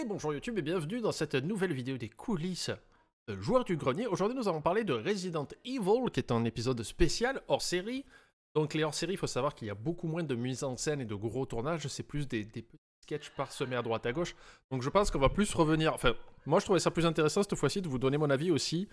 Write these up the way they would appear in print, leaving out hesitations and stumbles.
Bonjour YouTube et bienvenue dans cette nouvelle vidéo des coulisses de Joueurs du Grenier. Aujourd'hui nous allons parler de Resident Evil qui est un épisode spécial hors série. Donc les hors série, il faut savoir qu'il y a beaucoup moins de mise en scène et de gros tournages, c'est plus des petits sketchs parsemés à droite à gauche. Donc je pense qu'on va plus revenir, enfin moi je trouvais ça plus intéressant cette fois-ci de vous donner mon avis aussi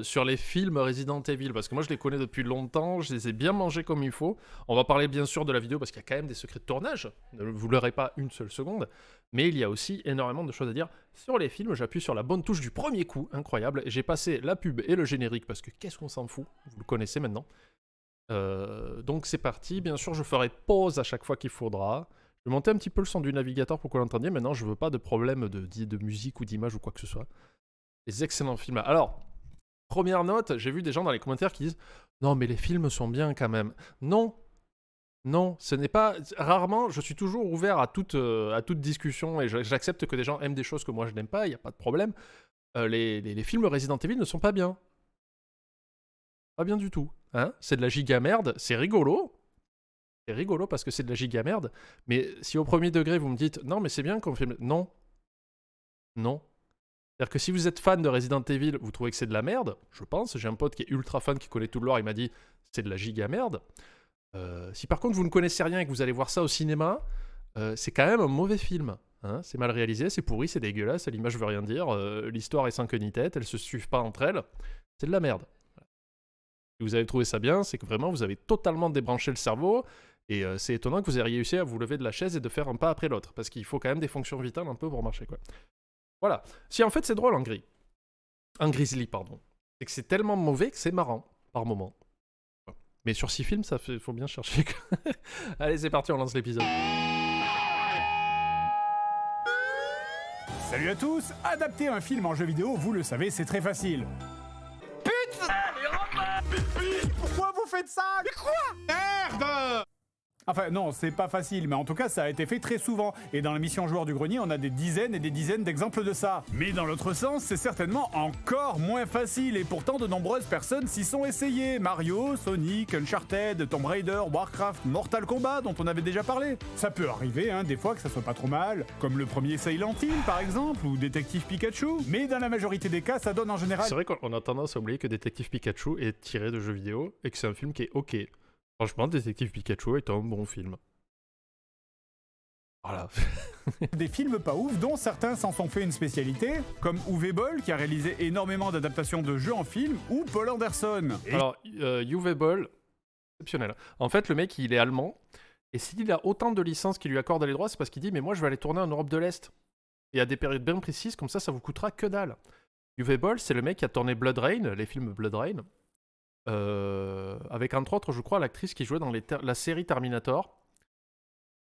sur les films Resident Evil, parce que moi je les connais depuis longtemps, je les ai bien mangés comme il faut. On va parler bien sûr de la vidéo parce qu'il y a quand même des secrets de tournage, ne vous l'aurez pas une seule seconde, mais il y a aussi énormément de choses à dire sur les films. J'appuie sur la bonne touche du premier coup, incroyable, j'ai passé la pub et le générique parce que qu'est-ce qu'on s'en fout, vous le connaissez maintenant. Donc c'est parti, bien sûr je ferai pause à chaque fois qu'il faudra. Je vais monter un petit peu le son du navigateur pour que vous l'entendiez. Maintenant je veux pas de problème de musique ou d'image ou quoi que ce soit. Les excellents films. Alors, première note, j'ai vu des gens dans les commentaires qui disent « Non, mais les films sont bien quand même. » Non, non, ce n'est pas... Rarement, je suis toujours ouvert à toute discussion et j'accepte que des gens aiment des choses que moi je n'aime pas, il n'y a pas de problème. Les films Resident Evil ne sont pas bien. Pas bien du tout. Hein, c'est de la giga merde, c'est rigolo. C'est rigolo parce que c'est de la giga merde. Mais si au premier degré vous me dites « Non, mais c'est bien comme film. » Non. Non. C'est-à-dire que si vous êtes fan de Resident Evil, vous trouvez que c'est de la merde, je pense. J'ai un pote qui est ultra fan, qui connaît tout le lore, il m'a dit c'est de la giga merde. Si par contre vous ne connaissez rien et que vous allez voir ça au cinéma, c'est quand même un mauvais film. Hein, c'est mal réalisé, c'est pourri, c'est dégueulasse, l'image veut rien dire, l'histoire est sans queue ni tête, elles se suivent pas entre elles. C'est de la merde. Si vous avez trouvé ça bien, c'est que vraiment vous avez totalement débranché le cerveau. Et c'est étonnant que vous ayez réussi à vous lever de la chaise et de faire un pas après l'autre. Parce qu'il faut quand même des fonctions vitales un peu pour marcher, quoi. Voilà. Si en fait c'est drôle en gris. En grizzly, pardon. C'est que c'est tellement mauvais que c'est marrant, par moment. Mais sur 6 films, ça faut bien chercher. Allez, c'est parti, on lance l'épisode. Salut à tous. Adapter un film en jeu vidéo, vous le savez, c'est très facile. Putain. Pourquoi vous faites ça? Mais quoi? Merde! Enfin non, c'est pas facile, mais en tout cas ça a été fait très souvent. Et dans l'émission Joueurs du Grenier, on a des dizaines et des dizaines d'exemples de ça. Mais dans l'autre sens, c'est certainement encore moins facile. Et pourtant de nombreuses personnes s'y sont essayées. Mario, Sonic, Uncharted, Tomb Raider, Warcraft, Mortal Kombat, dont on avait déjà parlé. Ça peut arriver, hein, des fois que ça soit pas trop mal. Comme le premier Silent Hill par exemple, ou Détective Pikachu. Mais dans la majorité des cas, ça donne en général... C'est vrai qu'on a tendance à oublier que Détective Pikachu est tiré de jeux vidéo et que c'est un film qui est ok. Franchement, Détective Pikachu est un bon film. Voilà. Des films pas ouf, dont certains s'en sont fait une spécialité, comme Uwe Boll, qui a réalisé énormément d'adaptations de jeux en film, ou Paul Anderson. Alors, Uwe Boll, exceptionnel. En fait, le mec, il est allemand, et s'il a autant de licences qui lui accordent les droits, c'est parce qu'il dit « Mais moi, je vais aller tourner en Europe de l'Est. » Et à des périodes bien précises, comme ça vous coûtera que dalle. Uwe Boll, c'est le mec qui a tourné Blood Rain, les films Blood Rain, avec entre autres, je crois, l'actrice qui jouait dans la série Terminator.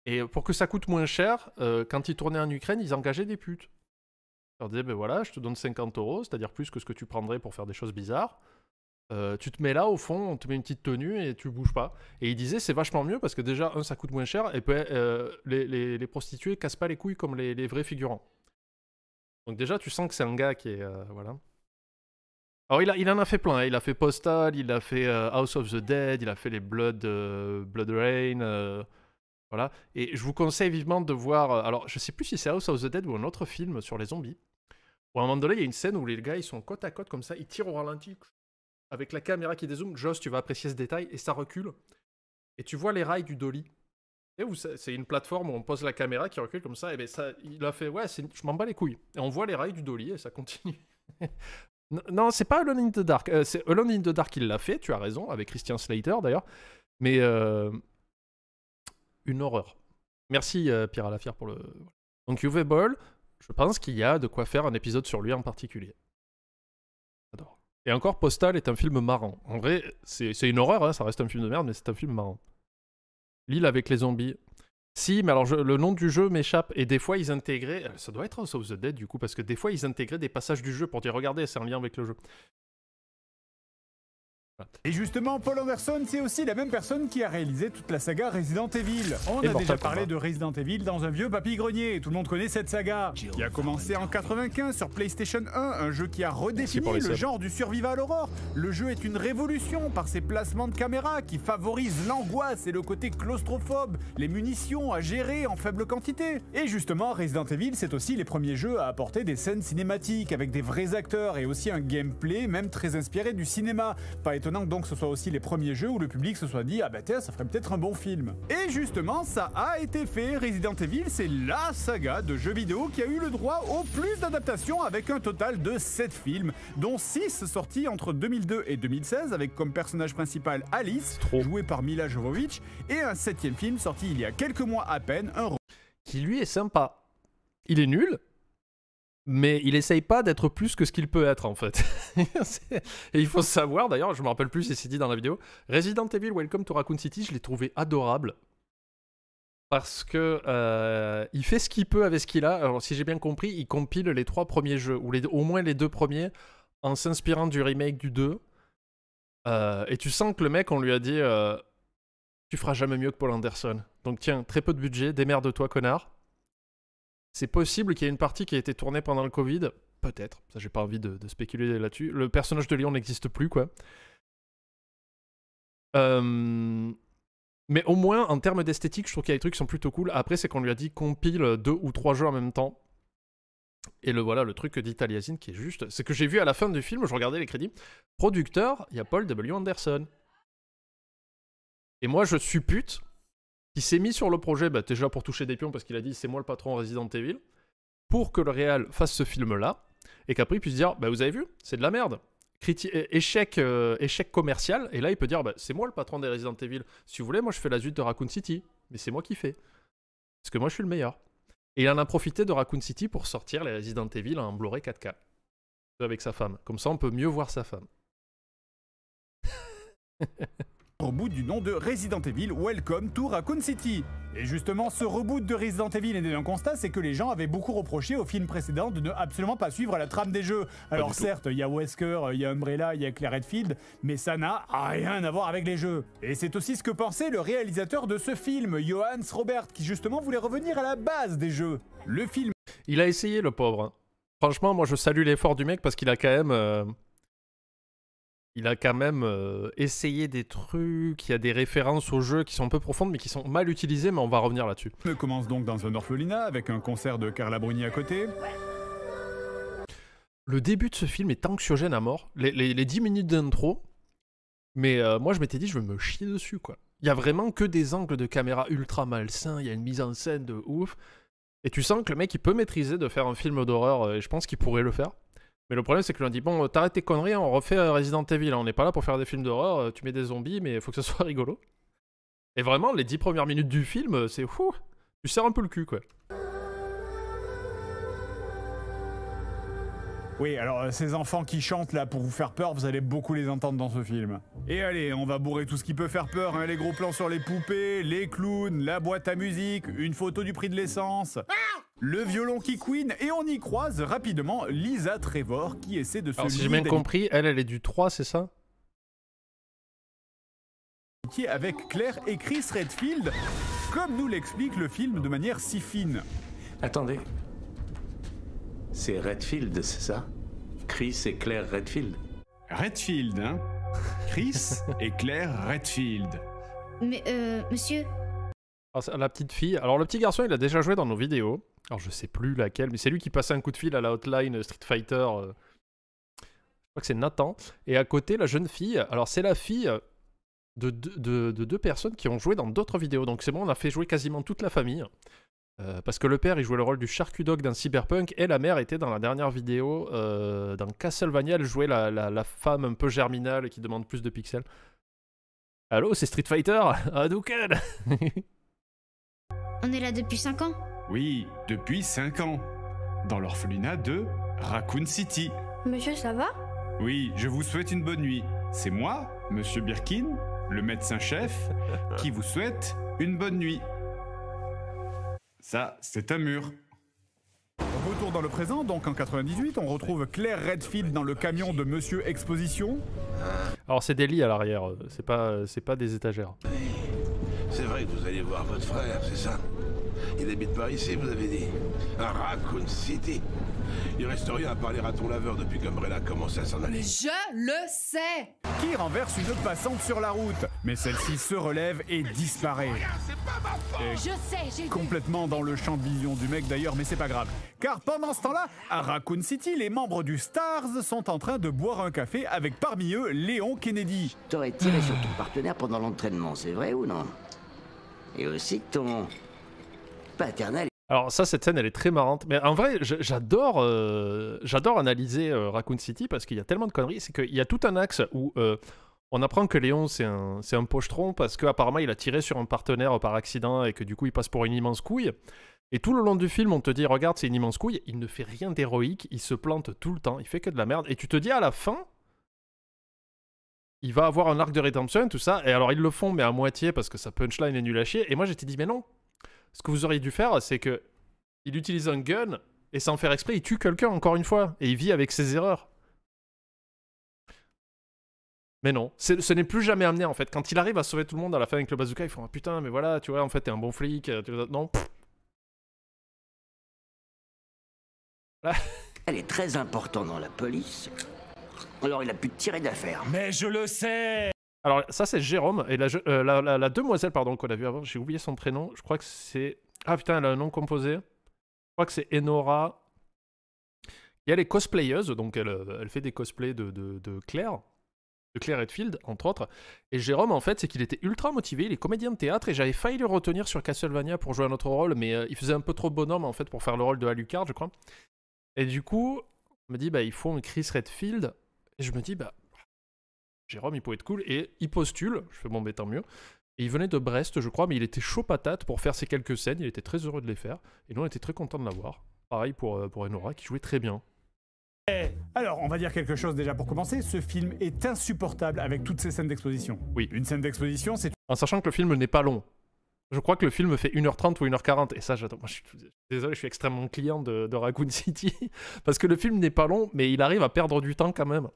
Et pour que ça coûte moins cher, quand ils tournaient en Ukraine, ils engageaient des putes. Ils leur disaient, ben voilà, je te donne 50 €, c'est-à-dire plus que ce que tu prendrais pour faire des choses bizarres. Tu te mets là, au fond, on te met une petite tenue et tu bouges pas. Et ils disaient, c'est vachement mieux parce que déjà, ça coûte moins cher, et puis les prostituées cassent pas les couilles comme les vrais figurants. Donc déjà, tu sens que c'est un gars qui est... voilà. Alors il en a fait plein, hein. Il a fait Postal, il a fait House of the Dead, il a fait les Blood Rain, voilà. Et je vous conseille vivement de voir, alors je sais plus si c'est House of the Dead ou un autre film sur les zombies, où à un moment donné il y a une scène où les gars ils sont côte à côte comme ça, ils tirent au ralenti, avec la caméra qui dézoome. Joss, tu vas apprécier ce détail, et ça recule, et tu vois les rails du dolly. C'est une plateforme où on pose la caméra qui recule comme ça, et ben ça, il a fait, ouais, je m'en bats les couilles. Et on voit les rails du dolly et ça continue. Non, c'est pas Alone in the Dark. C'est Alone in the Dark qui l'a fait, tu as raison, avec Christian Slater d'ailleurs. Mais une horreur. Merci Pierre Alafière pour le... Donc Uwe Boll, je pense qu'il y a de quoi faire un épisode sur lui en particulier. J'adore. Et encore, Postal est un film marrant. En vrai, c'est une horreur, hein, ça reste un film de merde, mais c'est un film marrant. L'île avec les zombies. Si, mais alors le nom du jeu m'échappe, et des fois ils intégraient, ça doit être House of the Dead du coup, parce que des fois ils intégraient des passages du jeu pour dire regardez, c'est un lien avec le jeu. Et justement, Paul Anderson, c'est aussi la même personne qui a réalisé toute la saga Resident Evil. On a déjà parlé de Resident Evil dans un vieux papy-grenier, et tout le monde connaît cette saga, qui a commencé en 95 sur PlayStation 1, un jeu qui a redéfini le genre du survival horror. Le jeu est une révolution par ses placements de caméra qui favorisent l'angoisse et le côté claustrophobe, les munitions à gérer en faible quantité. Et justement, Resident Evil, c'est aussi les premiers jeux à apporter des scènes cinématiques avec des vrais acteurs et aussi un gameplay même très inspiré du cinéma. Pas étonnant donc que ce soit aussi les premiers jeux où le public se soit dit ah bah tiens, ça ferait peut-être un bon film. Et justement, ça a été fait. Resident Evil, c'est la saga de jeux vidéo qui a eu le droit au plus d'adaptations avec un total de 7 films, dont 6 sortis entre 2002 et 2016 avec comme personnage principal Alice, jouée par Mila Jovovich, et un 7e film sorti il y a quelques mois à peine, qui lui est sympa. Il est nul, mais il essaye pas d'être plus que ce qu'il peut être en fait. Et il faut savoir, d'ailleurs, je me rappelle plus si c'est dit dans la vidéo, Resident Evil Welcome to Raccoon City, je l'ai trouvé adorable. Parce que il fait ce qu'il peut avec ce qu'il a. Alors si j'ai bien compris, il compile les 3 premiers jeux, ou au moins les 2 premiers, en s'inspirant du remake du 2. Et tu sens que le mec, on lui a dit tu feras jamais mieux que Paul Anderson. Donc tiens, très peu de budget, démerde-toi connard. C'est possible qu'il y ait une partie qui a été tournée pendant le Covid. Peut-être. Ça, j'ai pas envie de spéculer là-dessus. Le personnage de Léon n'existe plus, quoi. Mais au moins, en termes d'esthétique, je trouve qu'il y a des trucs qui sont plutôt cool. Après, c'est qu'on lui a dit compile 2 ou 3 jeux en même temps. Et voilà, le truc dit Taliesin qui est juste... C'est que j'ai vu à la fin du film, je regardais les crédits. Producteur, il y a Paul W. Anderson. Et moi, je suppute... Il s'est mis sur le projet, bah, déjà pour toucher des pions, parce qu'il a dit c'est moi le patron Resident Evil, pour que le réal fasse ce film-là, et qu'après il puisse dire bah, vous avez vu, c'est de la merde. Échec commercial, et là il peut dire bah, c'est moi le patron des Resident Evil. Si vous voulez, moi je fais la suite de Raccoon City, mais c'est moi qui fais. Parce que moi je suis le meilleur. Et il en a profité de Raccoon City pour sortir les Resident Evil en Blu-ray 4K. Avec sa femme. Comme ça on peut mieux voir sa femme. Reboot du nom de Resident Evil Welcome to Raccoon City. Et justement, ce reboot de Resident Evil est né d'un constat, c'est que les gens avaient beaucoup reproché au film précédent de ne absolument pas suivre la trame des jeux. Alors certes, il y a Wesker, il y a Umbrella, il y a Claire Redfield, mais ça n'a rien à voir avec les jeux. Et c'est aussi ce que pensait le réalisateur de ce film, Johannes Robert, qui justement voulait revenir à la base des jeux. Le film... Il a essayé, le pauvre. Hein. Franchement, moi je salue l'effort du mec parce qu'il a quand même... essayé des trucs, il y a des références au jeu qui sont un peu profondes mais qui sont mal utilisées, mais on va revenir là-dessus. On commence donc dans un orphelinat avec un concert de Carla Bruni à côté. Le début de ce film est anxiogène à mort, les 10 minutes d'intro, mais moi je m'étais dit je vais me chier dessus quoi. Il y a vraiment que des angles de caméra ultra malsains, il y a une mise en scène de ouf, et tu sens que le mec il peut maîtriser de faire un film d'horreur, et je pense qu'il pourrait le faire. Mais le problème, c'est que l'on dit, bon, t'arrêtes tes conneries, on refait Resident Evil. On n'est pas là pour faire des films d'horreur, tu mets des zombies, mais il faut que ça soit rigolo. Et vraiment, les 10 premières minutes du film, c'est fou. Tu serres un peu le cul, quoi. Oui, alors ces enfants qui chantent là pour vous faire peur, vous allez beaucoup les entendre dans ce film. Et allez, on va bourrer tout ce qui peut faire peur, hein, les gros plans sur les poupées, les clowns, la boîte à musique, une photo du prix de l'essence... Le violon qui queen, et on y croise rapidement Lisa Trevor qui essaie de se... Alors si j'ai bien compris, elle est du 3, c'est ça? Avec Claire et Chris Redfield, comme nous l'explique le film de manière si fine. Attendez. C'est Redfield, c'est ça? Chris et Claire Redfield. Redfield, hein? Chris et Claire Redfield. Mais, monsieur... Alors, la petite fille... Alors le petit garçon, il a déjà joué dans nos vidéos. Alors je sais plus laquelle, mais c'est lui qui passait un coup de fil à la hotline Street Fighter. Je crois que c'est Nathan. Et à côté, la jeune fille. Alors c'est la fille de 2 personnes qui ont joué dans d'autres vidéos. Donc c'est bon, on a fait jouer quasiment toute la famille. Parce que le père, il jouait le rôle du Charcudog dans Cyberpunk. Et la mère était dans la dernière vidéo dans Castlevania. Elle jouait la femme un peu germinale qui demande plus de pixels. Allô, c'est Street Fighter Hadouken. On est là depuis 5 ans? Oui, depuis 5 ans. Dans l'orphelinat de Raccoon City. Monsieur, ça va? Oui, je vous souhaite une bonne nuit. C'est moi, Monsieur Birkin, le médecin-chef, qui vous souhaite une bonne nuit. Ça, c'est un mur. Au bout retour dans le présent, donc en 98, on retrouve Claire Redfield dans le camion de Monsieur Exposition. Alors c'est des lits à l'arrière, c'est pas des étagères. C'est vrai que vous allez voir votre frère, c'est ça? Il habite par ici, vous avez dit? À Raccoon City. Il reste rien à part les ratons laveurs depuis qu'Umbrella a commencé à s'en aller. Je le sais! Qui renverse une passante sur la route, mais celle-ci se relève et disparaît. Je sais, j'ai Complètement dans le champ de vision du mec d'ailleurs, mais c'est pas grave. Car pendant ce temps-là, à Raccoon City, les membres du Stars sont en train de boire un café avec parmi eux Léon Kennedy. T'aurais tiré sur ton partenaire pendant l'entraînement, c'est vrai ou non? Et aussi que ton paternel... Alors ça, cette scène, elle est très marrante. Mais en vrai, j'adore analyser Raccoon City parce qu'il y a tellement de conneries. C'est qu'il y a tout un axe où on apprend que Léon, c'est un pochetron parce qu'apparemment, il a tiré sur un partenaire par accident et que du coup, il passe pour une immense couille. Et tout le long du film, on te dit, regarde, c'est une immense couille. Il ne fait rien d'héroïque, il se plante tout le temps, il fait que de la merde. Et tu te dis à la fin, il va avoir un arc de rédemption, tout ça. Et alors, ils le font, mais à moitié parce que sa punchline est nulle à chier. Et moi, j'étais dit, mais non. Ce que vous auriez dû faire, c'est que il utilise un gun et sans faire exprès, il tue quelqu'un encore une fois et il vit avec ses erreurs. Mais non, ce n'est plus jamais amené en fait. Quand il arrive à sauver tout le monde à la fin avec le bazooka, ils font ah, putain, mais voilà, tu vois, en fait, t'es un bon flic. Non. Elle est très importante dans la police. Alors il a pu tirer d'affaire. Mais je le sais! Alors ça c'est Jérôme et la demoiselle pardon qu'on a vu avant, j'ai oublié son prénom, je crois que c'est... Ah putain, elle a un nom composé. Je crois que c'est Enora. Et elle est cosplayeuse, donc elle fait des cosplays de Claire Redfield, entre autres. Et Jérôme en fait, c'est qu'il était ultra motivé, il est comédien de théâtre et j'avais failli le retenir sur Castlevania pour jouer un autre rôle, mais il faisait un peu trop bonhomme en fait pour faire le rôle de Alucard, je crois. Et du coup, on me dit bah il faut un Chris Redfield. Et je me dis bah... Jérôme, il pouvait être cool, et il postule, je fais bon, mais tant mieux. Et il venait de Brest, je crois, mais il était chaud patate pour faire ces quelques scènes, il était très heureux de les faire, et nous on était très contents de l'avoir. Pareil pour Enora, qui jouait très bien. Alors, on va dire quelque chose déjà pour commencer, ce film est insupportable avec toutes ces scènes d'exposition. Oui. Une scène d'exposition, c'est... En sachant que le film n'est pas long. Je crois que le film fait 1h30 ou 1h40, et ça, j'adore. Moi, je suis désolé, je suis extrêmement client de Raccoon City, parce que le film n'est pas long, mais il arrive à perdre du temps quand même.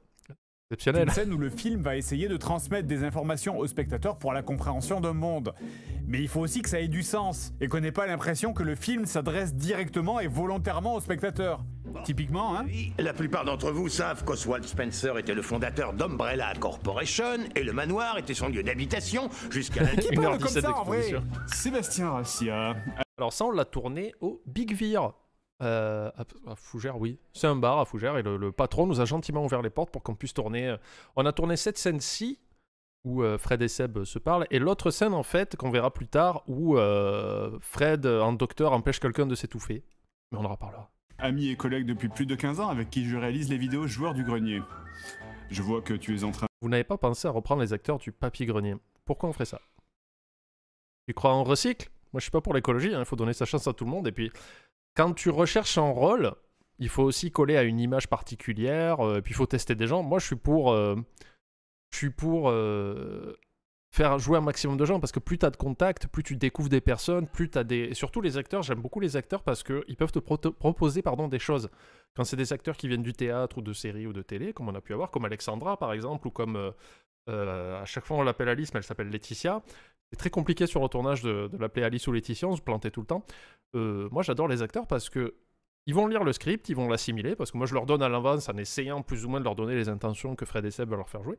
Une scène où le film va essayer de transmettre des informations aux spectateurs pour la compréhension d'un monde. Mais il faut aussi que ça ait du sens, et qu'on n'ait pas l'impression que le film s'adresse directement et volontairement aux spectateurs. Typiquement, hein. La plupart d'entre vous savent qu'Oswald Spencer était le fondateur d'Umbrella Corporation, et le manoir était son lieu d'habitation jusqu'à... Qui parle comme 1h17 ça en vrai? d'exposition. Sébastien Rassia. Alors ça, on l'a tourné au Big Veer. À Fougères, oui. C'est un bar à Fougères et le patron nous a gentiment ouvert les portes pour qu'on puisse tourner. On a tourné cette scène-ci où Fred et Seb se parlent et l'autre scène en fait qu'on verra plus tard où Fred en docteur empêche quelqu'un de s'étouffer. Mais on en reparlera. Ami et collègue depuis plus de 15 ans avec qui je réalise les vidéos Joueurs du Grenier. Je vois que tu es en train... Vous n'avez pas pensé à reprendre les acteurs du Papy Grenier. Pourquoi on ferait ça? Tu crois en recycle? Moi je suis pas pour l'écologie, hein. Il faut donner sa chance à tout le monde et puis... Quand tu recherches un rôle, il faut aussi coller à une image particulière, puis il faut tester des gens. Moi, je suis pour faire jouer un maximum de gens, parce que plus tu as de contacts, plus tu découvres des personnes, plus tu as des... Et surtout les acteurs, j'aime beaucoup les acteurs parce qu'ils peuvent te proposer des choses. Quand c'est des acteurs qui viennent du théâtre ou de séries ou de télé, comme on a pu avoir, comme Alexandra par exemple, ou comme... à chaque fois on l'appelle Alice, mais elle s'appelle Laetitia. C'est très compliqué sur le tournage de l'appeler Alice ou Laetitia, on se plantait tout le temps. Moi j'adore les acteurs parce que ils vont lire le script, ils vont l'assimiler, parce que moi je leur donne à l'avance en essayant plus ou moins de leur donner les intentions que Fred et Seb veulent leur faire jouer.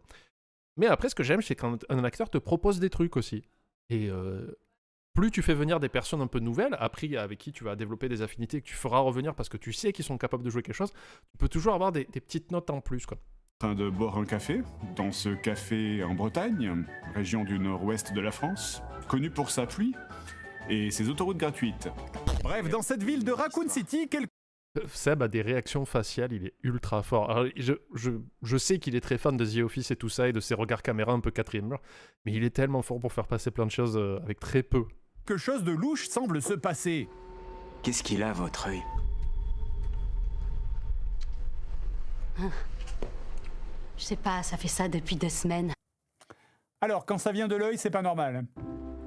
Mais après ce que j'aime c'est quand un acteur te propose des trucs aussi. Et plus tu fais venir des personnes un peu nouvelles, après avec qui tu vas développer des affinités que tu feras revenir parce que tu sais qu'ils sont capables de jouer quelque chose, tu peux toujours avoir des petites notes en plus quoi. Train de boire un café, dans ce café en Bretagne, région du nord-ouest de la France, connu pour sa pluie et ses autoroutes gratuites. Bref, dans cette ville de Raccoon City, Seb a des réactions faciales, il est ultra fort. Alors, je sais qu'il est très fan de The Office et tout ça, et de ses regards caméra un peu quatrième mur, mais il est tellement fort pour faire passer plein de choses avec très peu. quelque chose de louche semble se passer. Qu'est-ce qu'il a, votre œil? Je sais pas, ça fait ça depuis 2 semaines. Alors, quand ça vient de l'œil, c'est pas normal.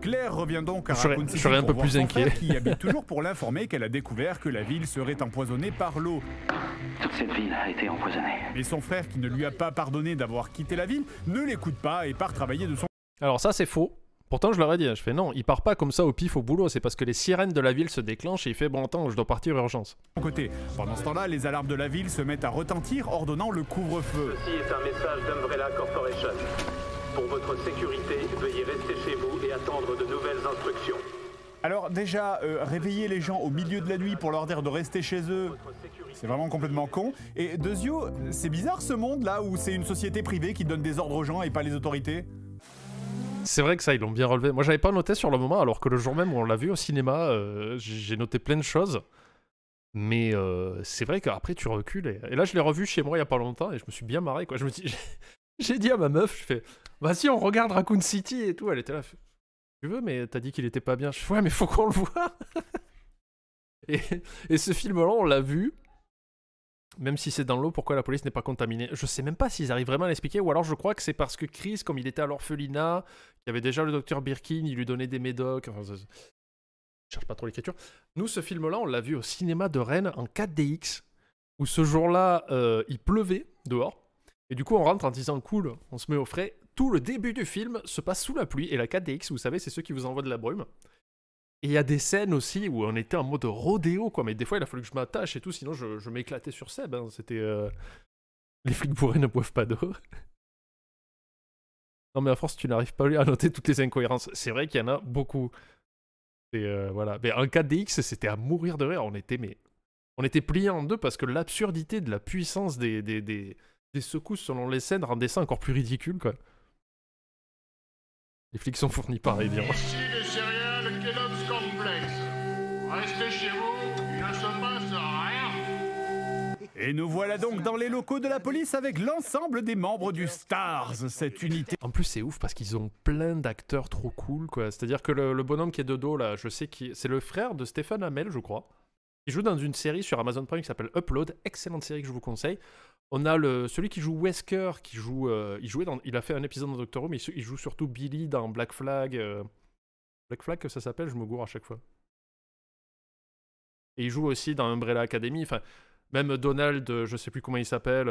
Claire revient donc à Je Raccoon City serais un pour peu voir plus son inquiet. frère qui y habite toujours pour l'informer qu'elle a découvert que la ville serait empoisonnée par l'eau. Toute cette ville a été empoisonnée. Mais son frère, qui ne lui a pas pardonné d'avoir quitté la ville, ne l'écoute pas et part travailler de son Alors ça c'est faux. Pourtant je leur ai dit, je fais non, il part pas comme ça au pif au boulot, c'est parce que les sirènes de la ville se déclenchent et il fait bon temps, je dois partir urgence. côté. Pendant ce temps-là, les alarmes de la ville se mettent à retentir, ordonnant le couvre-feu. Ceci est un message d'Umbrella Corporation. Pour votre sécurité, veuillez rester chez vous et attendre de nouvelles instructions. Alors déjà, réveiller les gens au milieu de la nuit pour leur dire de rester chez eux, c'est vraiment complètement con. Et Dezio, c'est bizarre ce monde là où c'est une société privée qui donne des ordres aux gens et pas les autorités. C'est vrai que ça, ils l'ont bien relevé. Moi, j'avais pas noté sur le moment, alors que le jour même où on l'a vu au cinéma, j'ai noté plein de choses. Mais c'est vrai qu'après, tu recules. Et là, je l'ai revu chez moi il y a pas longtemps et je me suis bien marré, quoi. Je me dis, j'ai dit à ma meuf, je fais, vas-y, on regarde Raccoon City et tout. Elle était là, tu veux, mais t'as dit qu'il était pas bien. Je fais, ouais, mais faut qu'on le voit. et ce film-là, on l'a vu. Même si c'est dans l'eau, pourquoi la police n'est pas contaminée? Je sais même pas s'ils arrivent vraiment à l'expliquer, ou alors je crois que c'est parce que Chris, comme il était à l'orphelinat, il y avait déjà le docteur Birkin, il lui donnait des médocs. Enfin, je cherche pas trop l'écriture. Nous, ce film-là, on l'a vu au cinéma de Rennes en 4DX, où ce jour-là, il pleuvait dehors. Et du coup, on rentre en disant cool, on se met au frais. Tout le début du film se passe sous la pluie, et la 4DX, vous savez, c'est ceux qui vous envoient de la brume. Et il y a des scènes aussi où on était en mode rodéo, quoi. Mais des fois, il a fallu que je m'attache et tout, sinon je m'éclatais sur Seb. Hein. C'était... Les flics bourrés ne boivent pas d'eau. Non, mais à force, tu n'arrives pas à noter toutes les incohérences. C'est vrai qu'il y en a beaucoup. Et voilà. Mais en 4DX, c'était à mourir de rire. On était pliés en deux parce que l'absurdité de la puissance des secousses selon les scènes rendait ça encore plus ridicule, quoi. Les flics sont fournis par Evian. Restez chez vous, il ne se passe rien. Et nous voilà donc dans les locaux de la police avec l'ensemble des membres du STARS, cette unité. En plus, c'est ouf parce qu'ils ont plein d'acteurs trop cool, quoi. C'est-à-dire que le bonhomme qui est de dos, là, je sais qui c'est le frère de Stéphane Hamel, je crois. Il joue dans une série sur Amazon Prime qui s'appelle Upload, excellente série que je vous conseille. On a celui qui joue Wesker, qui joue, il a fait un épisode dans Doctor Who, mais il joue surtout Billy dans Black Flag. Black Flag que ça s'appelle, je me gourre à chaque fois. Et il joue aussi dans Umbrella Academy, enfin, même Donald, je sais plus comment il s'appelle,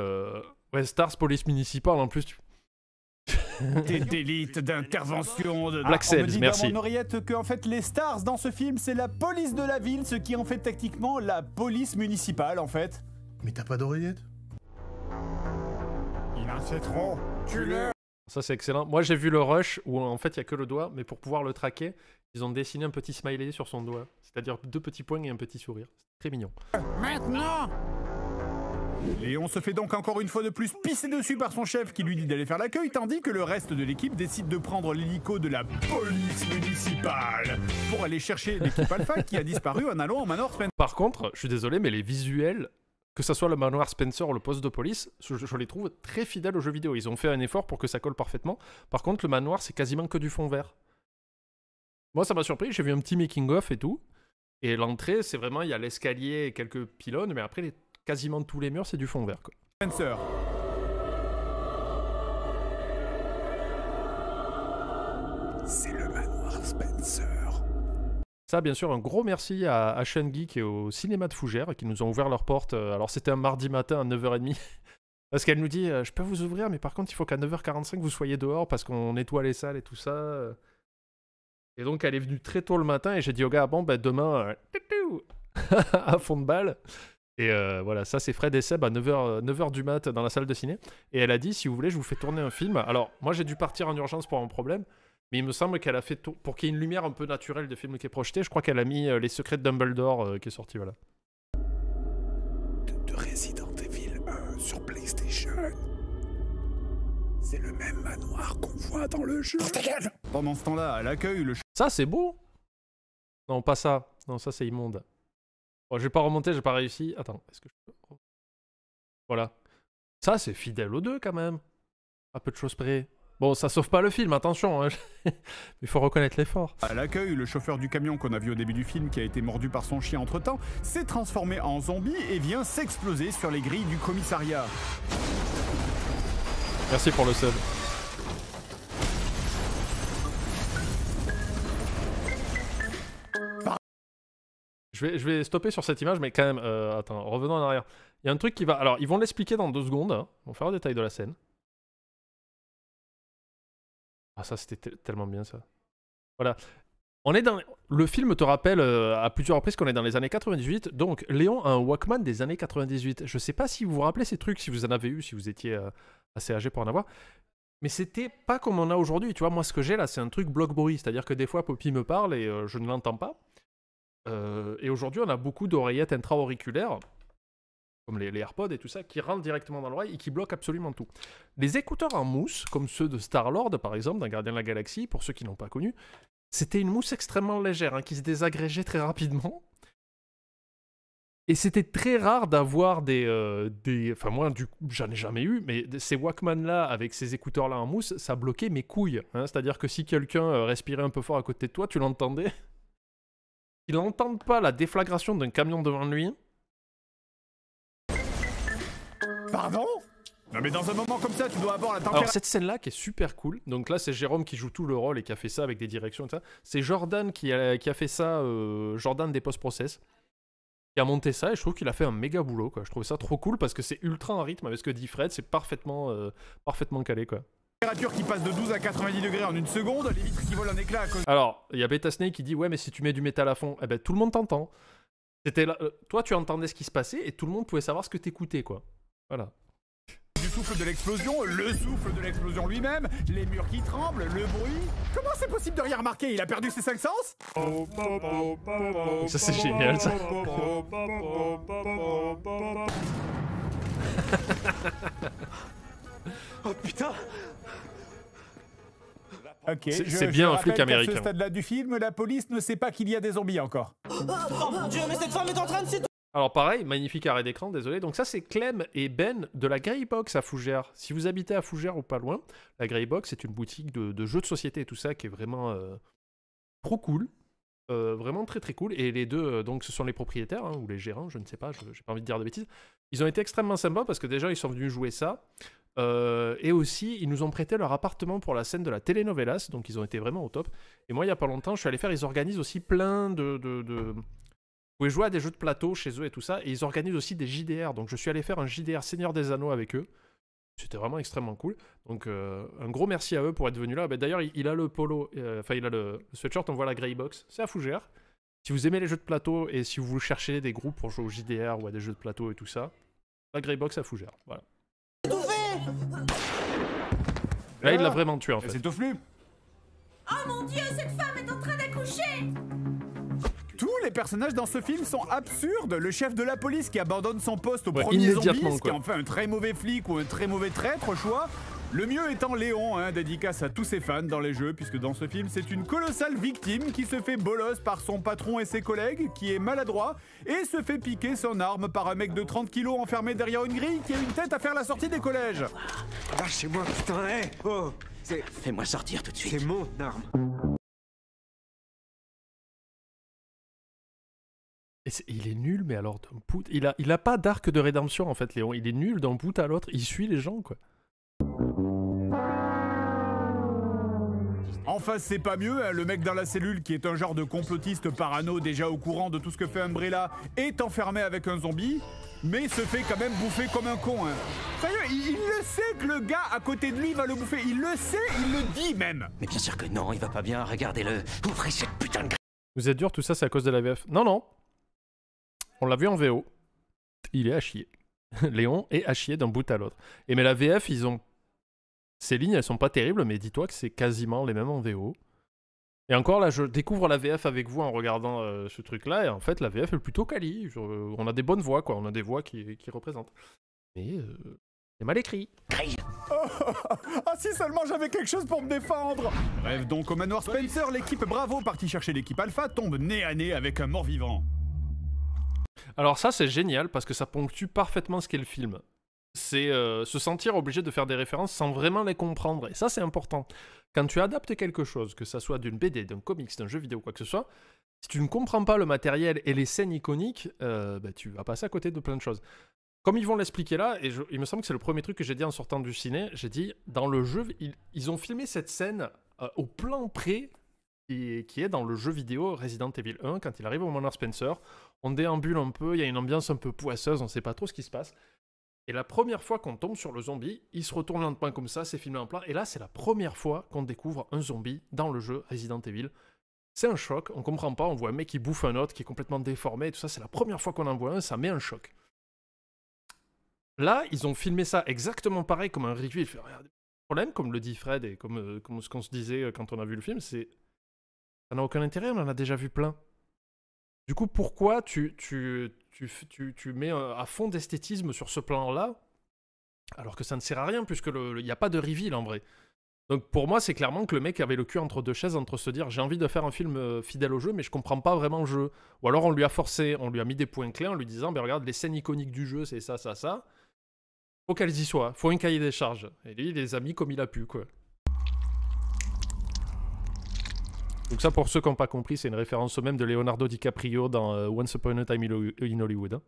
ouais, Stars Police Municipal en plus. D'élite, d'intervention, de... Black Sails, on me dit merci. dans mon oreillette que en fait les Stars dans ce film c'est la police de la ville, ce qui est en fait techniquement la police municipale en fait. Mais t'as pas d'oreillette? Il en sait trop, tue-le. Ça c'est excellent. Moi j'ai vu le Rush où en fait il y a que le doigt, mais pour pouvoir le traquer, ils ont dessiné un petit smiley sur son doigt. C'est-à-dire 2 petits points et un petit sourire. C'est très mignon. Maintenant Léon se fait donc encore une fois de plus pisser dessus par son chef qui lui dit d'aller faire l'accueil, tandis que le reste de l'équipe décide de prendre l'hélico de la police municipale pour aller chercher l'équipe Alpha qui a disparu en allant au manoir Spencer. Par contre, je suis désolé, mais les visuels, que ce soit le manoir Spencer ou le poste de police, je les trouve très fidèles aux jeux vidéo. Ils ont fait un effort pour que ça colle parfaitement. Par contre, le manoir, c'est quasiment que du fond vert. Moi, ça m'a surpris, j'ai vu un petit making-of et tout. Et l'entrée, c'est vraiment, il y a l'escalier et quelques pylônes, mais après, quasiment tous les murs, c'est du fond vert, quoi. Spencer. C'est le manoir Spencer. Ça, bien sûr, un gros merci à Sean Geek et au cinéma de Fougères qui nous ont ouvert leurs portes. Alors, c'était un mardi matin à 9h30. Parce qu'elle nous dit, je peux vous ouvrir, mais par contre, il faut qu'à 9h45, vous soyez dehors parce qu'on nettoie les salles et tout ça. Et donc, elle est venue très tôt le matin et j'ai dit au gars, bon, ben demain, à fond de balle. Et voilà, ça c'est Fred et Seb à 9h du mat dans la salle de ciné. Et elle a dit, si vous voulez, je vous fais tourner un film. Alors, moi j'ai dû partir en urgence pour un problème, mais il me semble qu'elle a fait, pour qu'il y ait une lumière un peu naturelle de film qui est projeté, je crois qu'elle a mis Les Secrets de Dumbledore qui est sorti, voilà. De Resident Evil 1 sur PlayStation. C'est le même manoir qu'on voit dans le jeu. Pendant ce temps-là, à l'accueil, le... Ça c'est beau. Non, pas ça. Non, ça c'est immonde. Bon, j'ai pas remonté, j'ai pas réussi. Attends, est-ce que je peux... Voilà. Ça, c'est fidèle aux deux, quand même. À peu de choses près. Bon, ça sauve pas le film, attention. Hein. Il faut reconnaître l'effort. À l'accueil, le chauffeur du camion qu'on a vu au début du film, qui a été mordu par son chien entre-temps, s'est transformé en zombie et vient s'exploser sur les grilles du commissariat. Merci pour le sub. Je vais stopper sur cette image, mais quand même, attends, revenons en arrière. Il y a un truc qui va... Alors, ils vont l'expliquer dans 2 secondes. Hein. On va faire un détail de la scène. Ah, ça, c'était tellement bien, ça. Voilà. On est dans... Le film te rappelle à plusieurs reprises qu'on est dans les années 98. Donc, Léon a un Walkman des années 98. Je sais pas si vous vous rappelez ces trucs, si vous en avez eu, si vous étiez assez âgé pour en avoir. Mais c'était pas comme on a aujourd'hui. Tu vois, moi, ce que j'ai là, c'est un truc bloc-bruit. C'est-à-dire que des fois, Poppy me parle et je ne l'entends pas. Et aujourd'hui, on a beaucoup d'oreillettes intra-auriculaires, comme les AirPods et tout ça, qui rentrent directement dans l'oreille et qui bloquent absolument tout. Les écouteurs en mousse, comme ceux de Star-Lord, par exemple, dans Gardien de la Galaxie, pour ceux qui n'ont pas connu, c'était une mousse extrêmement légère, hein, qui se désagrégeait très rapidement. Et c'était très rare d'avoir des... Enfin, moi, du coup, j'en ai jamais eu, mais ces Walkman-là, avec ces écouteurs-là en mousse, ça bloquait mes couilles. Hein, c'est-à-dire que si quelqu'un respirait un peu fort à côté de toi, tu l'entendais. Il n'entende pas la déflagration d'un camion devant lui. Pardon? Non mais dans un moment comme ça, tu dois avoir la température... Alors cette scène-là qui est super cool, donc là c'est Jérôme qui joue tout le rôle et qui a fait ça avec des directions et ça. C'est Jordan qui a fait ça, Jordan des post-process, qui a monté ça et je trouve qu'il a fait un méga boulot, quoi. Je trouve ça trop cool parce que c'est ultra en rythme avec ce que dit Fred, c'est parfaitement calé, quoi. Température qui passe de 12 à 90 degrés en 1 seconde, les vitres qui volent en éclats à cause... Alors, il y a Beta Snake qui dit « Ouais, mais si tu mets du métal à fond, eh ben, tout le monde t'entend. » C'était là, toi, tu entendais ce qui se passait et tout le monde pouvait savoir ce que t'écoutais, quoi. Voilà. Du souffle de l'explosion, le souffle de l'explosion lui-même, les murs qui tremblent, le bruit... Comment c'est possible de rien remarquer? Il a perdu ses 5 sens? Ça, c'est génial, ça. Oh putain! Ok, c'est bien un flic américain. À ce stade-là du film, la police ne sait pas qu'il y a des zombies encore. Oh mon Dieu, mais cette femme est en train de s'étouffer! Alors pareil, magnifique arrêt d'écran, désolé. Donc ça c'est Clem et Ben de la Grey Box à Fougères. Si vous habitez à Fougères ou pas loin, la Grey Box c'est une boutique de jeux de société et tout ça qui est vraiment trop cool. Vraiment très très cool. Et les deux, donc ce sont les propriétaires, hein, ou les gérants, je ne sais pas, j'ai pas envie de dire de bêtises. Ils ont été extrêmement sympas parce que déjà ils sont venus jouer ça. Et aussi, ils nous ont prêté leur appartement pour la scène de la telenovelas, donc ils ont été vraiment au top. Et moi, il y a pas longtemps, je suis allé faire, ils organisent aussi plein Vous pouvez jouer à des jeux de plateau chez eux et tout ça, et ils organisent aussi des JDR, donc je suis allé faire un JDR Seigneur des Anneaux avec eux. C'était vraiment extrêmement cool. Donc un gros merci à eux pour être venus là. D'ailleurs, il a le polo, enfin il a le sweatshirt, on voit la Grey Box, c'est à Fougères. Si vous aimez les jeux de plateau et si vous cherchez des groupes pour jouer au JDR ou à des jeux de plateau et tout ça, la Grey Box à Fougères, voilà. Là, il l'a vraiment tué en fait. C'est tout flux. Oh mon Dieu, cette femme est en train d'accoucher! Tous les personnages dans ce film sont absurdes. Le chef de la police qui abandonne son poste au premier zombie, ce qui en fait un très mauvais flic ou un très mauvais traître au choix. Le mieux étant Léon, hein, dédicace à tous ses fans dans les jeux, puisque dans ce film, c'est une colossale victime qui se fait bolos par son patron et ses collègues, qui est maladroit, et se fait piquer son arme par un mec de 30 kilos enfermé derrière une grille qui a une tête à faire la sortie des collèges. Lâchez-moi, putain, hé! Oh! Fais-moi sortir tout de suite. C'est mon arme. Il est nul, mais alors d'un bout... Il a pas d'arc de rédemption en fait, Léon. Il est nul d'un bout à l'autre. Il suit les gens, quoi. Enfin, c'est pas mieux, hein. Le mec dans la cellule qui est un genre de complotiste parano déjà au courant de tout ce que fait Umbrella est enfermé avec un zombie, mais se fait quand même bouffer comme un con. Hein. Sérieux, il le sait que le gars à côté de lui va le bouffer. Il le sait, il le dit même. Mais bien sûr que non, il va pas bien. Regardez-le. Ouvrez cette putain de grille. Vous êtes dur, tout ça, c'est à cause de la VF. Non, non. On l'a vu en VO. Il est à chier. Léon est à chier d'un bout à l'autre. Et mais la VF, ils ont... Ces lignes, elles sont pas terribles, mais dis-toi que c'est quasiment les mêmes en VO. Et encore là, je découvre la VF avec vous en regardant ce truc-là, et en fait, la VF est plutôt quali. On a des bonnes voix, quoi. On a des voix qui représentent. Mais c'est mal écrit. Ah, si seulement j'avais quelque chose pour me défendre. Bref, donc au manoir Spencer, l'équipe Bravo, partie chercher l'équipe Alpha, tombe nez à nez avec un mort-vivant. Alors ça, c'est génial, parce que ça ponctue parfaitement ce qu'est le film. C'est se sentir obligé de faire des références sans vraiment les comprendre. Et ça, c'est important. Quand tu adaptes quelque chose, que ça soit d'une BD, d'un comics, d'un jeu vidéo, quoi que ce soit, si tu ne comprends pas le matériel et les scènes iconiques, bah, tu vas passer à côté de plein de choses. Comme ils vont l'expliquer là, et il me semble que c'est le premier truc que j'ai dit en sortant du ciné, j'ai dit, dans le jeu, ils ont filmé cette scène au plan près qui est dans le jeu vidéo Resident Evil 1, quand il arrive au Manoir Spencer. On déambule un peu, il y a une ambiance un peu poisseuse, on sait pas trop ce qui se passe. Et la première fois qu'on tombe sur le zombie, il se retourne lentement comme ça, c'est filmé en plat. Et là, c'est la première fois qu'on découvre un zombie dans le jeu Resident Evil. C'est un choc, on comprend pas, on voit un mec qui bouffe un autre, qui est complètement déformé, et tout ça, c'est la première fois qu'on en voit un, ça met un choc. Là, ils ont filmé ça exactement pareil, comme un review. Il fait, regardez, le problème, comme le dit Fred, et comme ce qu'on se disait quand on a vu le film, c'est... Ça n'a aucun intérêt, on en a déjà vu plein. Du coup, pourquoi tu mets à fond d'esthétisme sur ce plan-là, alors que ça ne sert à rien, puisque il n'y a pas de reveal en vrai. Donc pour moi, c'est clairement que le mec avait le cul entre deux chaises, entre se dire j'ai envie de faire un film fidèle au jeu, mais je comprends pas vraiment le jeu. Ou alors on lui a forcé, on lui a mis des points clés en lui disant, ben regarde, les scènes iconiques du jeu, c'est ça, ça, ça. Faut qu'elles y soient, faut un cahier des charges. Et lui, il les a mis comme il a pu, quoi. Donc ça, pour ceux qui n'ont pas compris, c'est une référence même de Leonardo DiCaprio dans Once Upon a Time in Hollywood. Hein.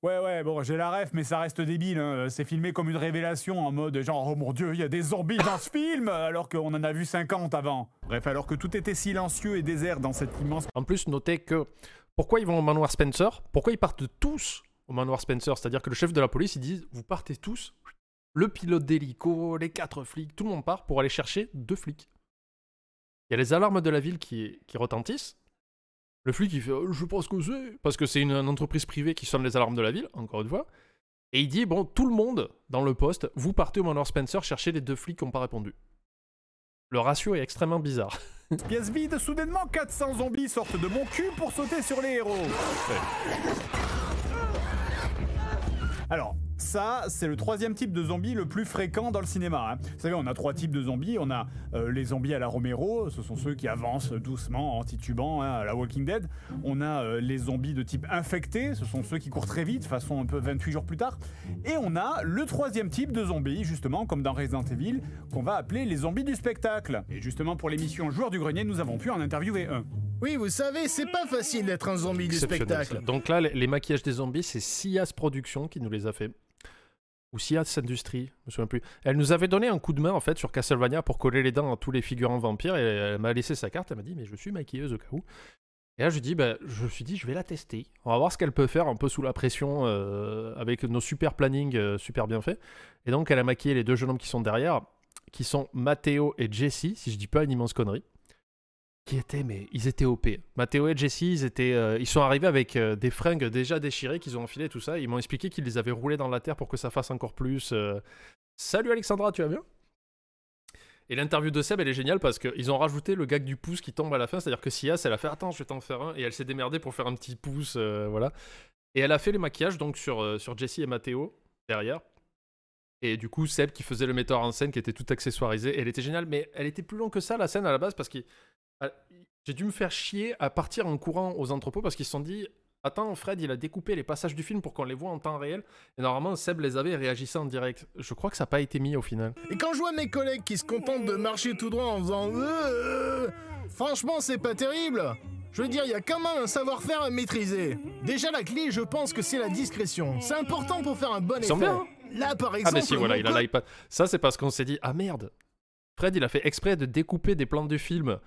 Ouais, bon, j'ai la ref, mais ça reste débile. Hein. C'est filmé comme une révélation, en mode genre, oh mon Dieu, il y a des zombies dans ce film, alors qu'on en a vu 50 avant. Bref, alors que tout était silencieux et désert dans cette immense... En plus, notez que, pourquoi ils vont au manoir Spencer? Pourquoi ils partent tous au manoir Spencer? C'est-à-dire que le chef de la police, il dit, vous partez tous, le pilote d'hélico, les 4 flics, tout le monde part pour aller chercher 2 flics. Il y a les alarmes de la ville qui retentissent. Le flic, il fait « Je sais pas ce que c'est », parce que c'est une entreprise privée qui sonne les alarmes de la ville, encore une fois. Et il dit « Bon, tout le monde dans le poste, vous partez au manoir Spencer chercher les 2 flics qui n'ont pas répondu. » Le ratio est extrêmement bizarre. Pièce vide, soudainement, 400 zombies sortent de mon cul pour sauter sur les héros. Ouais. Alors... ça, c'est le 3e type de zombie le plus fréquent dans le cinéma. Hein. Vous savez, on a 3 types de zombies. On a les zombies à la Romero, ce sont ceux qui avancent doucement en titubant, hein, à la Walking Dead. On a les zombies de type infecté, ce sont ceux qui courent très vite, façon un peu 28 jours plus tard. Et on a le 3e type de zombies, justement, comme dans Resident Evil, qu'on va appeler les zombies du spectacle. Et justement, pour l'émission Joueurs du Grenier, nous avons pu en interviewer un. Oui, vous savez, c'est pas facile d'être un zombie du spectacle. Donc là, les maquillages des zombies, c'est Sias Productions qui nous les a fait. Ou Sias Industries, je me souviens plus. Elle nous avait donné un coup de main en fait sur Castlevania pour coller les dents à tous les figurants vampires et elle m'a laissé sa carte, elle m'a dit mais je suis maquilleuse au cas où. Et là je me suis dit je vais la tester, on va voir ce qu'elle peut faire un peu sous la pression avec nos super plannings super bien faits. Et donc elle a maquillé les 2 jeunes hommes qui sont derrière, qui sont Matteo et Jesse, si je dis pas une immense connerie. Ils étaient OP. Matteo et Jesse, ils sont arrivés avec des fringues déjà déchirées qu'ils ont enfilées, tout ça. Ils m'ont expliqué qu'ils les avaient roulées dans la terre pour que ça fasse encore plus. Salut Alexandra, tu vas bien? Et l'interview de Seb, elle est géniale parce qu'ils ont rajouté le gag du pouce qui tombe à la fin. C'est-à-dire que Sias, elle a fait attends, je vais t'en faire un. Et elle s'est démerdée pour faire un petit pouce, voilà. Et elle a fait les maquillages donc sur Jesse et Matteo derrière. Et du coup, Seb qui faisait le metteur en scène, qui était tout accessoirisé. Elle était géniale, mais elle était plus longue que ça, la scène à la base, parce que j'ai dû me faire chier à partir en courant aux entrepôts parce qu'ils se sont dit attends, Fred, il a découpé les passages du film pour qu'on les voit en temps réel. Et normalement, Seb les avait et réagissait en direct. Je crois que ça n'a pas été mis au final. Et quand je vois mes collègues qui se contentent de marcher tout droit en faisant franchement, c'est pas terrible. Je veux dire, il y a quand même un savoir-faire à maîtriser. Déjà, la clé, je pense que c'est la discrétion. C'est important pour faire un bon effet. Bien. Là, par exemple... Ah mais si, voilà, il a l'iPad. Ça, c'est parce qu'on s'est dit ah merde, Fred, il a fait exprès de découper des plans du film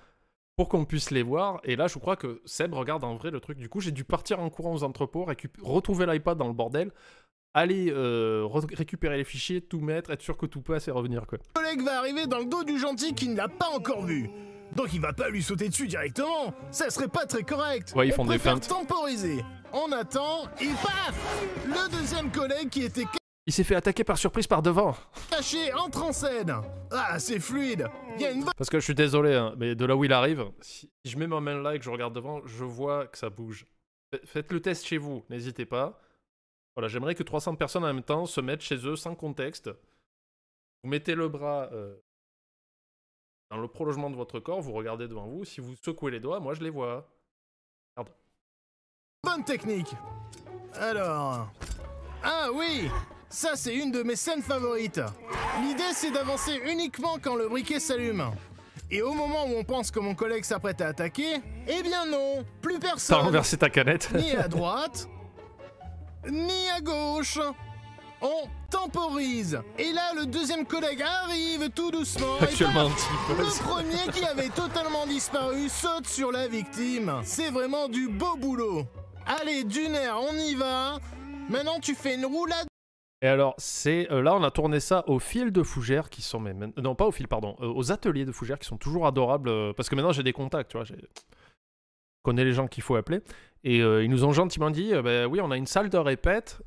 pour qu'on puisse les voir, et là je crois que Seb regarde en vrai le truc. Du coup j'ai dû partir en courant aux entrepôts, retrouver l'iPad dans le bordel, aller récupérer les fichiers, tout mettre, être sûr que tout passe et revenir quoi. Le collègue va arriver dans le dos du gentil qui ne l'a pas encore vu, donc il va pas lui sauter dessus directement, ça serait pas très correct. Ouais, ils font des feintes. Temporiser. On attend, et paf, le 2e collègue qui était... Il s'est fait attaquer par surprise par devant. Caché, entre en scène. Ah, c'est fluide. Il y a une... Parce que je suis désolé, hein, mais de là où il arrive, si je mets ma main là et que je regarde devant, je vois que ça bouge. Faites le test chez vous, n'hésitez pas. Voilà, j'aimerais que 300 personnes en même temps se mettent chez eux sans contexte. Vous mettez le bras dans le prolongement de votre corps, vous regardez devant vous. Si vous secouez les doigts, moi je les vois. Pardon. Bonne technique. Alors... Ah oui, ça c'est une de mes scènes favorites. L'idée c'est d'avancer uniquement quand le briquet s'allume. Et au moment où on pense que mon collègue s'apprête à attaquer, eh bien non, plus personne. T'as renversé ta canette. Ni à droite, ni à gauche. On temporise. Et là, le deuxième collègue arrive tout doucement. Actuellement, et le premier qui avait totalement disparu saute sur la victime. C'est vraiment du beau boulot. Allez, Dunaire, on y va. Maintenant, tu fais une roulade. Et alors, c'est là, on a tourné ça au fil de Fougères qui sont... non, pas au fil, pardon. Aux ateliers de Fougères qui sont toujours adorables. Parce que maintenant, j'ai des contacts, tu vois. Je connais les gens qu'il faut appeler. Et ils nous ont gentiment dit, bah, oui, on a une salle de répète.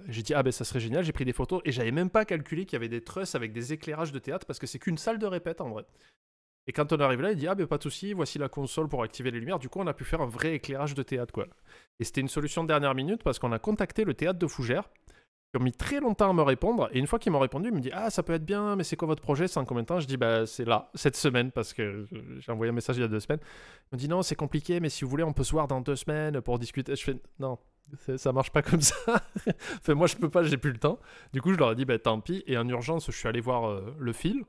J'ai dit, ah ben ça serait génial, j'ai pris des photos. Et j'avais même pas calculé qu'il y avait des trusses avec des éclairages de théâtre, parce que c'est qu'une salle de répète en vrai. Et quand on arrive là, il dit, ah ben pas de souci, voici la console pour activer les lumières. Du coup, on a pu faire un vrai éclairage de théâtre, quoi. Et c'était une solution de dernière minute, parce qu'on a contacté le théâtre de Fougères. Ils ont mis très longtemps à me répondre, et une fois qu'ils m'ont répondu, ils me disent « Ah, ça peut être bien, mais c'est quoi votre projet? C'est en combien de temps ?» Je dis « Bah, c'est là, cette semaine, parce que j'ai envoyé un message il y a 2 semaines. » Ils m'ont dit « Non, c'est compliqué, mais si vous voulez, on peut se voir dans 2 semaines pour discuter. » Je fais « Non, ça marche pas comme ça. » Enfin, moi, je peux pas, j'ai plus le temps. Du coup, je leur ai dit « Bah, tant pis. » Et en urgence, je suis allé voir le fil.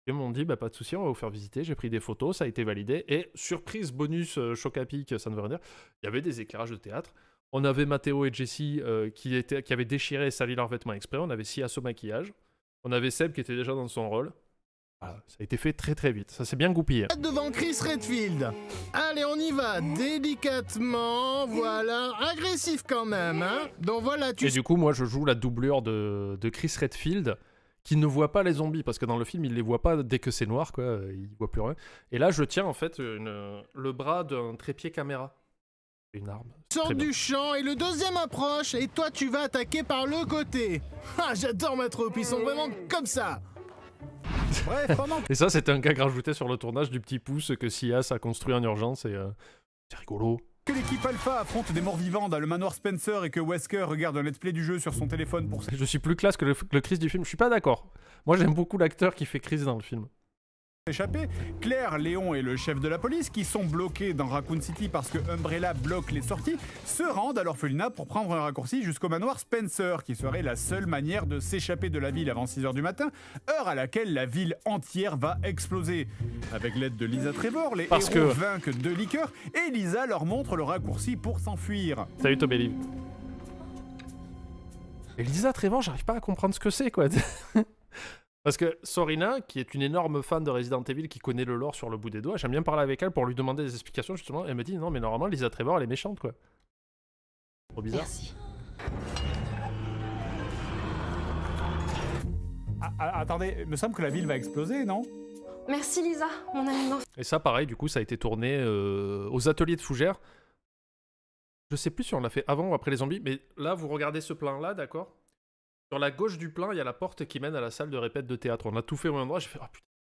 Ils m'ont dit « Bah, pas de souci, on va vous faire visiter. » J'ai pris des photos, ça a été validé. Et surprise, bonus, choc à pic, ça ne veut rien dire. Il y avait des éclairages de théâtre. On avait Mathéo et Jessie qui avaient déchiré et sali leurs vêtements exprès. On avait Sias au maquillage. On avait Seb qui était déjà dans son rôle. Voilà, ça a été fait très très vite. Ça s'est bien goupillé. Devant Chris Redfield. Allez, on y va. Délicatement. Voilà. Agressif quand même. Hein. Donc voilà, Et du coup, moi, je joue la doublure de Chris Redfield qui ne voit pas les zombies. Parce que dans le film, il les voit pas dès que c'est noir, quoi. Il voit plus rien. Et là, je tiens en fait le bras d'un trépied caméra. Une arme. Sors du champ et le deuxième approche et toi tu vas attaquer par le côté. Ah, j'adore ma troupe, ils sont vraiment comme ça. Bref, pendant... Et ça, c'était un gag rajouté sur le tournage du petit pouce que Sias a construit en urgence et c'est rigolo. Que l'équipe Alpha affronte des morts vivants dans le manoir Spencer et que Wesker regarde un let's play du jeu sur son téléphone pour... Je suis plus classe que le Chris du film, je suis pas d'accord. Moi j'aime beaucoup l'acteur qui fait Chris dans le film. Échappé. Claire, Léon et le chef de la police, qui sont bloqués dans Raccoon City parce que Umbrella bloque les sorties, se rendent à l'orphelinat pour prendre un raccourci jusqu'au manoir Spencer, qui serait la seule manière de s'échapper de la ville avant 6h du matin, heure à laquelle la ville entière va exploser. Avec l'aide de Lisa Trevor, les héros vainquent 2 liqueurs et Lisa leur montre le raccourci pour s'enfuir. Salut Tobélive. Et Lisa Trevor, j'arrive pas à comprendre ce que c'est, quoi. Parce que Sorina, qui est une énorme fan de Resident Evil, qui connaît le lore sur le bout des doigts, j'aime bien parler avec elle pour lui demander des explications, justement. Elle me dit, non, mais normalement, Lisa Trevor, elle est méchante, quoi. Trop bizarre. Merci. Attendez, il me semble que la ville va exploser, non? Merci Lisa, mon amie d'enfance. Et ça, pareil, du coup, ça a été tourné aux ateliers de Fougères. Je sais plus si on l'a fait avant ou après les zombies, mais là, vous regardez ce plan-là, d'accord? Sur la gauche du plan, il y a la porte qui mène à la salle de répète de théâtre. On a tout fait au même endroit. J'ai fait, oh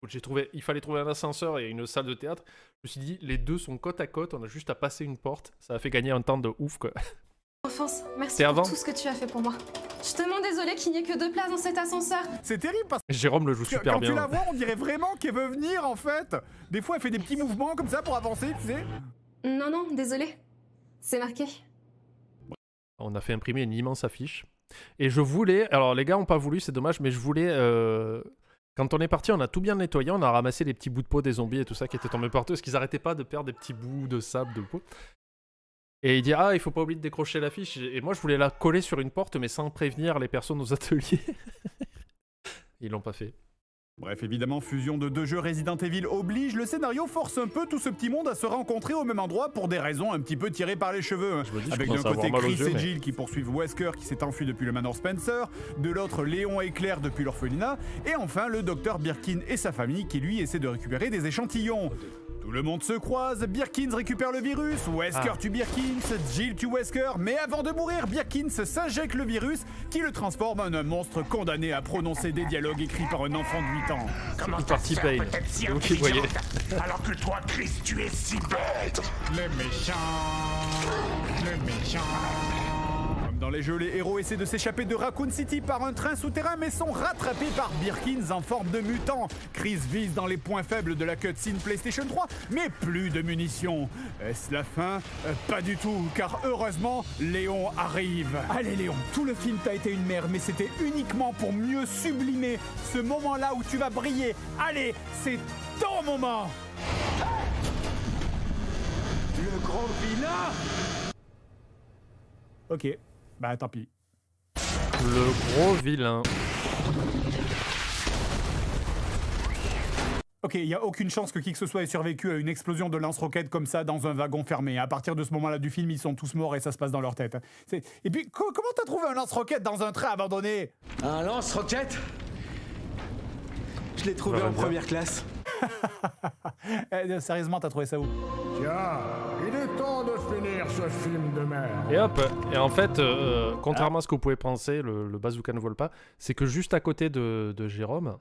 putain, il fallait trouver un ascenseur et une salle de théâtre. Je me suis dit, les deux sont côte à côte, on a juste à passer une porte. Ça a fait gagner un temps de ouf, quoi. Enfance, merci pour tout ce que tu as fait pour moi. Je suis tellement désolée qu'il n'y ait que 2 places dans cet ascenseur. C'est terrible parce que Jérôme le joue super bien. Quand tu la vois, on dirait vraiment qu'elle veut venir, en fait. Des fois, elle fait des petits mouvements comme ça pour avancer, tu sais. Non, non, désolée. C'est marqué. On a fait imprimer une immense affiche. Et je voulais... Alors, les gars n'ont pas voulu, c'est dommage, mais je voulais... Quand on est parti, on a tout bien nettoyé, on a ramassé les petits bouts de peau des zombies et tout ça qui étaient tombés partout, parce qu'ils arrêtaient pas de perdre des petits bouts de sable, de peau. Et il dit, ah, il faut pas oublier de décrocher l'affiche. Et moi, je voulais la coller sur une porte, mais sans prévenir les personnes aux ateliers. Ils l'ont pas fait. Bref, évidemment, fusion de 2 jeux Resident Evil oblige, le scénario force un peu tout ce petit monde à se rencontrer au même endroit pour des raisons un petit peu tirées par les cheveux. Hein. Avec d'un côté Chris et Jill qui poursuivent Wesker qui s'est enfui depuis le manoir Spencer, de l'autre Léon et Claire depuis l'orphelinat, et enfin le docteur Birkin et sa famille qui lui essaie de récupérer des échantillons. Tout le monde se croise, Birkins récupère le virus, Wesker tue Birkins, Jill tue Wesker, mais avant de mourir, Birkins s'injecte le virus qui le transforme en un monstre condamné à prononcer des dialogues écrits par un enfant de 8 ans. Comment une partie paye. Si vous qui voyez. Alors que toi, Chris, tu es si bête. Le méchant. Dans les jeux, les héros essaient de s'échapper de Raccoon City par un train souterrain mais sont rattrapés par Birkins en forme de mutant. Chris vise dans les points faibles de la cutscene PlayStation 3, mais plus de munitions. Est-ce la fin? Pas du tout, car heureusement, Léon arrive. Allez Léon, tout le film t'a été une merde, mais c'était uniquement pour mieux sublimer ce moment-là où tu vas briller. Allez, c'est ton moment. Le grand vilain. Ok, bah tant pis. Le gros vilain. Ok, il n'y a aucune chance que qui que ce soit ait survécu à une explosion de lance-roquettes comme ça dans un wagon fermé. À partir de ce moment-là du film, ils sont tous morts et ça se passe dans leur tête. Et puis, comment t'as trouvé un lance-roquette dans un train abandonné? Un lance-roquette? Je l'ai trouvé en première classe. Sérieusement, t'as trouvé ça où? Tiens, il est temps de finir ce film de merde. Et hop, et en fait, contrairement à ce que vous pouvez penser, le bazooka ne vole pas, c'est que juste à côté de Jérôme...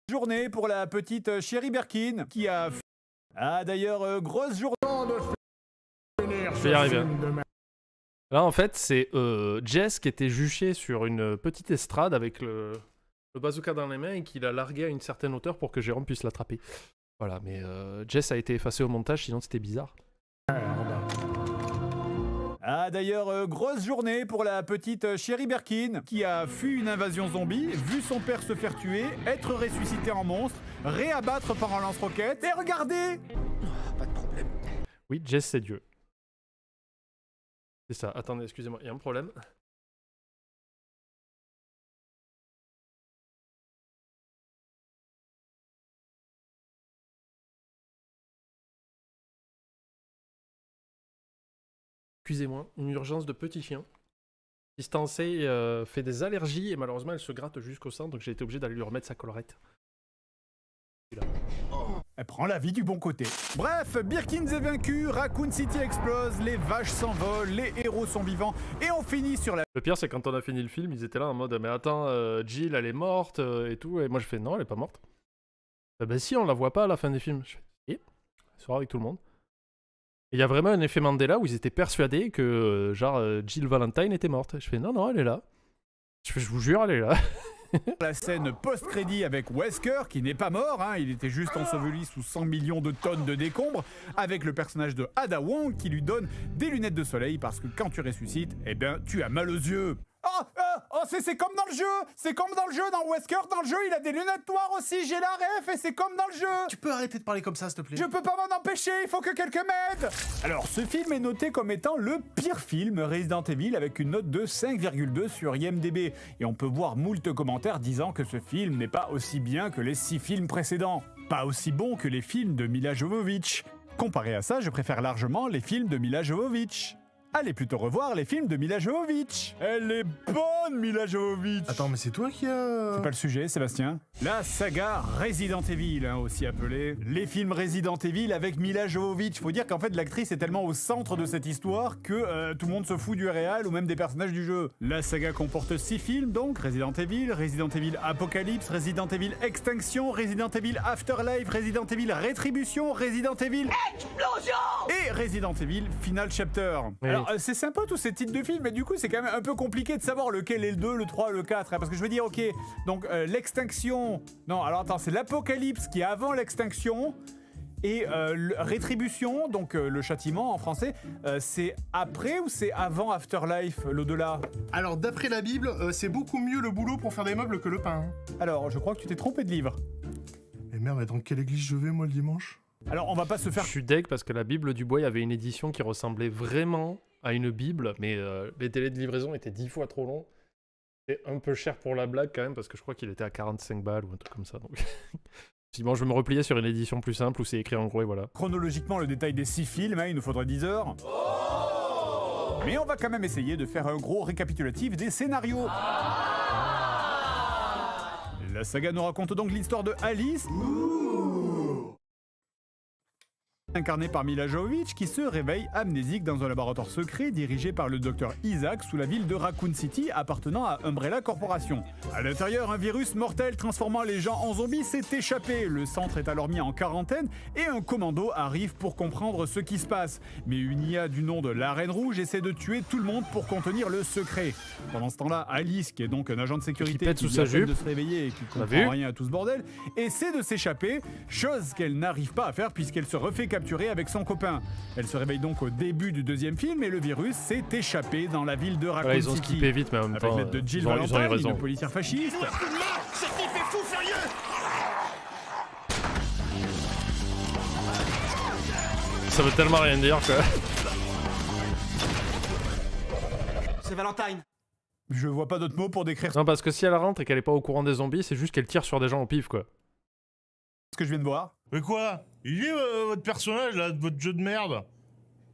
Journée pour la petite Sherry Birkin qui a... Ah d'ailleurs, grosse journée de finir ce film de merde. Là, en fait, c'est Jess qui était juché sur une petite estrade avec le bazooka dans les mains et qu'il a largué à une certaine hauteur pour que Jérôme puisse l'attraper. Voilà, mais Jess a été effacé au montage, sinon c'était bizarre. Ah d'ailleurs, grosse journée pour la petite Sherry Birkin qui a fui une invasion zombie, vu son père se faire tuer, être ressuscité en monstre, réabattre par un lance-roquette, et regardez! Pas de problème. Oui, Jess c'est Dieu. C'est ça, attendez, excusez-moi, il y a un problème. Excusez-moi, une urgence de petit chien. Distancé fait des allergies et malheureusement elle se gratte jusqu'au sang, donc j'ai été obligé d'aller lui remettre sa collerette. Elle prend la vie du bon côté. Bref, Birkins est vaincu, Raccoon City explose, les vaches s'envolent, les héros sont vivants, et on finit sur la... Le pire c'est quand on a fini le film, ils étaient là en mode « Mais attends, Jill elle est morte et tout », et moi je fais « Non, elle est pas morte ». Bah si, on la voit pas à la fin des films. Je fais « Et elle sera avec tout le monde ». Il y a vraiment un effet Mandela où ils étaient persuadés que Jill Valentine était morte. Je fais non, non, elle est là. Je vous jure, elle est là. La scène post-crédit avec Wesker, qui n'est pas mort, hein, il était juste enseveli sous 100 millions de tonnes de décombres, avec le personnage de Ada Wong qui lui donne des lunettes de soleil parce que quand tu ressuscites, eh ben, tu as mal aux yeux. Oh, c'est comme dans le jeu! C'est comme dans le jeu, dans Wesker, dans le jeu, il a des lunettes noires aussi, j'ai la ref et c'est comme dans le jeu! Tu peux arrêter de parler comme ça, s'il te plaît? Je peux pas m'en empêcher, il faut que quelqu'un m'aide! Alors, ce film est noté comme étant le pire film Resident Evil avec une note de 5,2 sur IMDb. Et on peut voir moult commentaires disant que ce film n'est pas aussi bien que les 6 films précédents. Pas aussi bon que les films de Mila Jovovich. Comparé à ça, je préfère largement les films de Mila Jovovich. Allez plutôt revoir les films de Mila Jovovich. Elle est bonne, Mila Jovovich. Attends, mais c'est toi qui a... C'est pas le sujet, Sébastien. La saga Resident Evil, hein, aussi appelée. Les films Resident Evil avec Mila Jovovich. Faut dire qu'en fait, l'actrice est tellement au centre de cette histoire que tout le monde se fout du réal ou même des personnages du jeu. La saga comporte 6 films, donc Resident Evil Apocalypse, Resident Evil Extinction, Resident Evil Afterlife, Resident Evil Rétribution, Resident Evil Explosion et Resident Evil Final Chapter. Oui. Alors, c'est sympa tous ces titres de films, mais du coup, c'est quand même un peu compliqué de savoir lequel est le 2, le 3, le 4. Hein, parce que je veux dire, ok, donc l'extinction... Non, alors attends, c'est l'Apocalypse qui est avant l'extinction. Et Rétribution, donc le châtiment en français, c'est après ou c'est avant Afterlife, l'au-delà? Alors, d'après la Bible, c'est beaucoup mieux le boulot pour faire des meubles que le pain. Alors, je crois que tu t'es trompé de livre. Mais merde, mais dans quelle église je vais, moi, le dimanche? Alors, on va pas se faire... Je suis deg parce que la Bible du Bois, il y avait une édition qui ressemblait vraiment à une Bible, mais les délais de livraison étaient 10 fois trop longs. C'est un peu cher pour la blague quand même, parce que je crois qu'il était à 45 balles ou un truc comme ça. Donc... Bon, je vais me replier sur une édition plus simple où c'est écrit en gros et voilà. Chronologiquement, le détail des 6 films, hein, il nous faudrait 10 heures. Mais on va quand même essayer de faire un gros récapitulatif des scénarios. La saga nous raconte donc l'histoire de Alice, incarné par Mila Jovovich, qui se réveille amnésique dans un laboratoire secret dirigé par le docteur Isaac sous la ville de Raccoon City appartenant à Umbrella Corporation. À l'intérieur, un virus mortel transformant les gens en zombies s'est échappé. Le centre est alors mis en quarantaine et un commando arrive pour comprendre ce qui se passe. Mais une IA du nom de la Reine Rouge essaie de tuer tout le monde pour contenir le secret. Pendant ce temps-là, Alice, qui est donc un agent de sécurité qui vient de se réveiller et qui comprend rien à tout ce bordel, essaie de s'échapper, chose qu'elle n'arrive pas à faire puisqu'elle se refait capturer avec son copain. Elle se réveille donc au début du deuxième film et le virus s'est échappé dans la ville de Raccoon City. Ils ont skippé vite, mais en même temps, avec l'aide de Jill Valentine, une policière fasciste. Ce type est fou furieux! Ça veut tellement rien dire, quoi. Valentine. Je vois pas d'autres mots pour décrire Non, parce que si elle rentre et qu'elle est pas au courant des zombies, c'est juste qu'elle tire sur des gens au pif, quoi. ce que je viens de voir. Mais quoi? Il est votre personnage, là, de votre jeu de merde.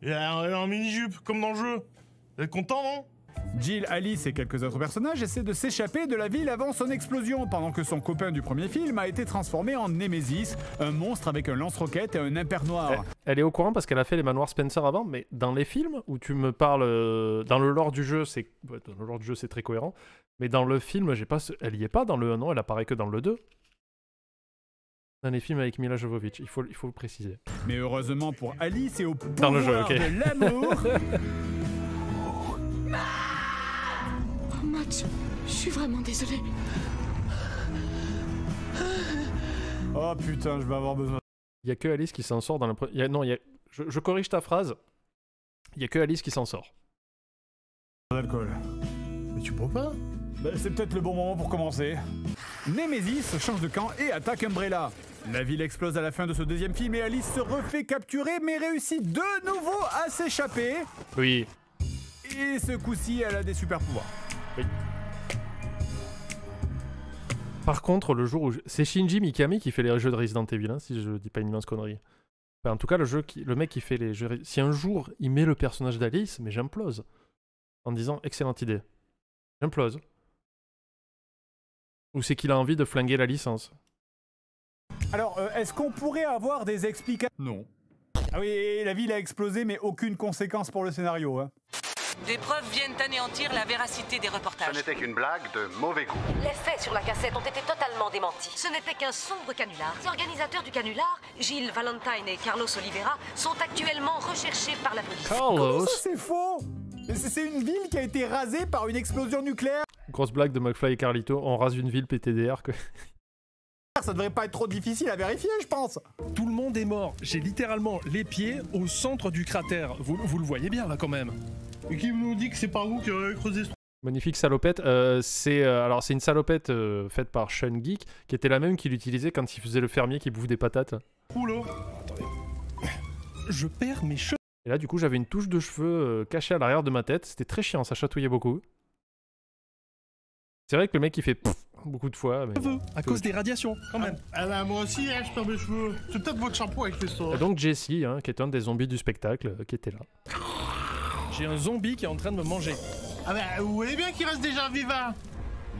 Elle a un mini-jupe, comme dans le jeu. Vous êtes content, non? Jill, Alice et quelques autres personnages essaient de s'échapper de la ville avant son explosion, pendant que son copain du premier film a été transformé en Némésis, un monstre avec un lance-roquette et un imper noir. Elle est au courant parce qu'elle a fait les manoirs Spencer avant, mais dans les films où tu me parles... Dans le lore du jeu, c'est très cohérent, mais dans le film, elle y est pas dans le 1, non, elle apparaît que dans le 2. Dans les films avec Mila Jovovich, il faut le préciser. Mais heureusement pour Alice et au pouvoir dans le jeu, okay. de l'amour... Oh Matt, je suis vraiment désolé. Oh putain, je vais avoir besoin. Il y a que Alice qui s'en sort dans la... Non, je corrige ta phrase. Il y a que Alice qui s'en sort. D'alcool. Mais tu peux pas? Bah, c'est peut-être le bon moment pour commencer. Némésis change de camp et attaque Umbrella. La ville explose à la fin de ce deuxième film et Alice se refait capturer mais réussit de nouveau à s'échapper. Oui. Et ce coup-ci, elle a des super pouvoirs. Oui. Par contre, le jour où... C'est Shinji Mikami qui fait les jeux de Resident Evil, hein, si je dis pas une immense connerie. Enfin, en tout cas, le mec qui fait les jeux... Si un jour, il met le personnage d'Alice, mais j'implose. En disant, excellente idée. J'implose. Ou c'est qu'il a envie de flinguer la licence. Alors, est-ce qu'on pourrait avoir des explications? Non. Ah oui, la ville a explosé, mais aucune conséquence pour le scénario, hein. Des preuves viennent anéantir la véracité des reportages. Ce n'était qu'une blague de mauvais goût. Les faits sur la cassette ont été totalement démentis. Ce n'était qu'un sombre canular. Les organisateurs du canular, Jill Valentine et Carlos Oliveira, sont actuellement recherchés par la police. Comment ça, c'est faux? C'est une ville qui a été rasée par une explosion nucléaire. Grosse blague de McFly et Carlito, on rase une ville PTDR que... Ça devrait pas être trop difficile à vérifier, je pense. Tout le monde est mort. J'ai littéralement les pieds au centre du cratère. Vous le voyez bien, là, quand même. Et qui nous dit que c'est pas vous qui avez creusé ce... Magnifique salopette. C'est une salopette faite par Sean Geek, qui était la même qu'il utilisait quand il faisait le fermier qui bouffe des patates. Oula. Attendez. Je perds mes cheveux. Et là, du coup, j'avais une touche de cheveux cachée à l'arrière de ma tête. C'était très chiant, ça chatouillait beaucoup. C'est vrai que le mec, il fait beaucoup de fois. Mais... À cause des radiations, quand même. Ah bah, moi aussi, hein, je perds mes cheveux. C'est peut-être votre shampoing avec les sauts. Et donc Jessie, hein, qui est un des zombies du spectacle, qui était là. J'ai un zombie qui est en train de me manger. Ah bah, vous voyez bien qu'il reste déjà vivant.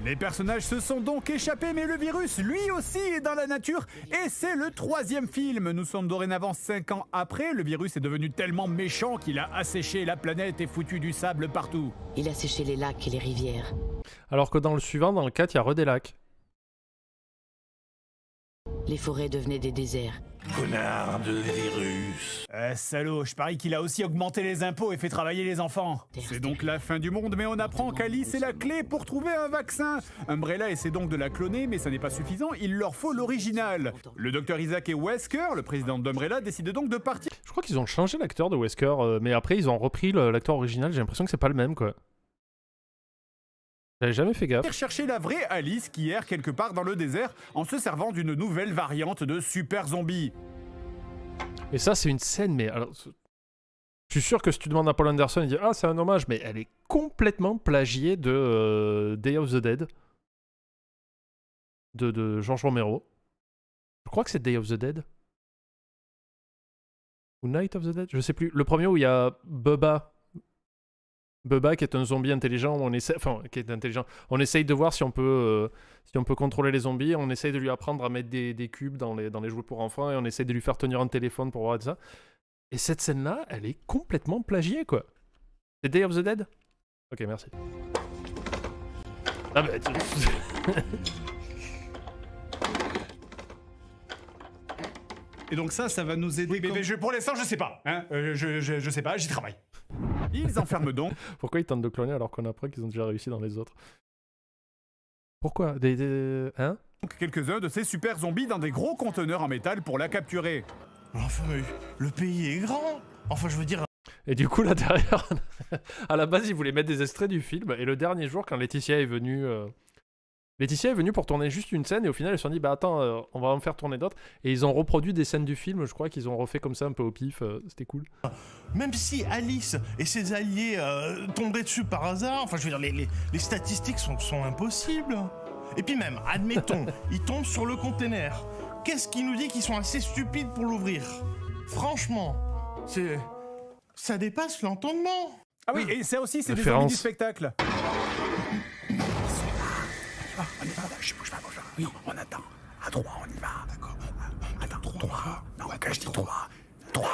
Les personnages se sont donc échappés, mais le virus, lui aussi, est dans la nature. Et c'est le 3e film. Nous sommes dorénavant 5 ans après. Le virus est devenu tellement méchant qu'il a asséché la planète et foutu du sable partout. Il a séché les lacs et les rivières. Alors que dans le suivant, dans le 4, il y a des lacs. Les forêts devenaient des déserts. Connard de virus. Salaud, je parie qu'il a aussi augmenté les impôts et fait travailler les enfants. C'est donc la fin du monde, mais on apprend qu'Alice est la clé pour trouver un vaccin. Umbrella essaie donc de la cloner, mais ça n'est pas suffisant, il leur faut l'original. Le docteur Isaac et Wesker, le président d'Umbrella, décident donc de partir. Je crois qu'ils ont changé l'acteur de Wesker, mais après ils ont repris l'acteur original, j'ai l'impression que c'est pas le même, quoi. J'avais jamais fait gaffe. Chercher la vraie Alice qui erre quelque part dans le désert en se servant d'une nouvelle variante de super zombie. Et ça, c'est une scène, mais alors, je suis sûr que si tu demandes à Paul Anderson, il dit ah, c'est un hommage, mais elle est complètement plagiée de Day of the Dead de George Romero. Je crois que c'est Day of the Dead ou Night of the Dead, je sais plus. Le premier où il y a Bubba qui est un zombie intelligent, on essaie, enfin qui est intelligent. On essaye de voir si on peut contrôler les zombies. On essaye de lui apprendre à mettre des cubes dans les jouets pour enfants et on essaye de lui faire tenir un téléphone pour voir ça. Et cette scène-là, elle est complètement plagiée, quoi. C'est Day of the Dead? Ok, merci. Ah bah... Et donc ça va nous aider. Oui, mais pour l'instant, je sais pas. Hein, je sais pas, j'y travaille. Ils enferment donc. Pourquoi ils tentent de cloner alors qu'on apprend qu'ils ont déjà réussi dans les autres? Pourquoi hein? Quelques-uns de ces super zombies dans des gros conteneurs en métal pour la capturer. Enfin, le pays est grand. Enfin, je veux dire... Et du coup, là derrière, à la base, ils voulaient mettre des extraits du film. Et le dernier jour, quand Laetitia est venue Laetitia est venue pour tourner juste une scène et au final, ils se sont dit, bah attends, on va en faire tourner d'autres. Et ils ont reproduit des scènes du film, je crois qu'ils ont refait comme ça un peu au pif, c'était cool. Même si Alice et ses alliés tomberaient dessus par hasard, enfin je veux dire, les statistiques sont impossibles. Et puis même, admettons, ils tombent sur le container. Qu'est-ce qui nous dit qu'ils sont assez stupides pour l'ouvrir? Franchement, ça dépasse l'entendement. Ah oui, et ça aussi, c'est des zombies du spectacle. Ah, on y va, je bouge pas. Oui, on attend. À 3, on y va. D'accord. Attends, 3. Non, quand je dis 3. 3.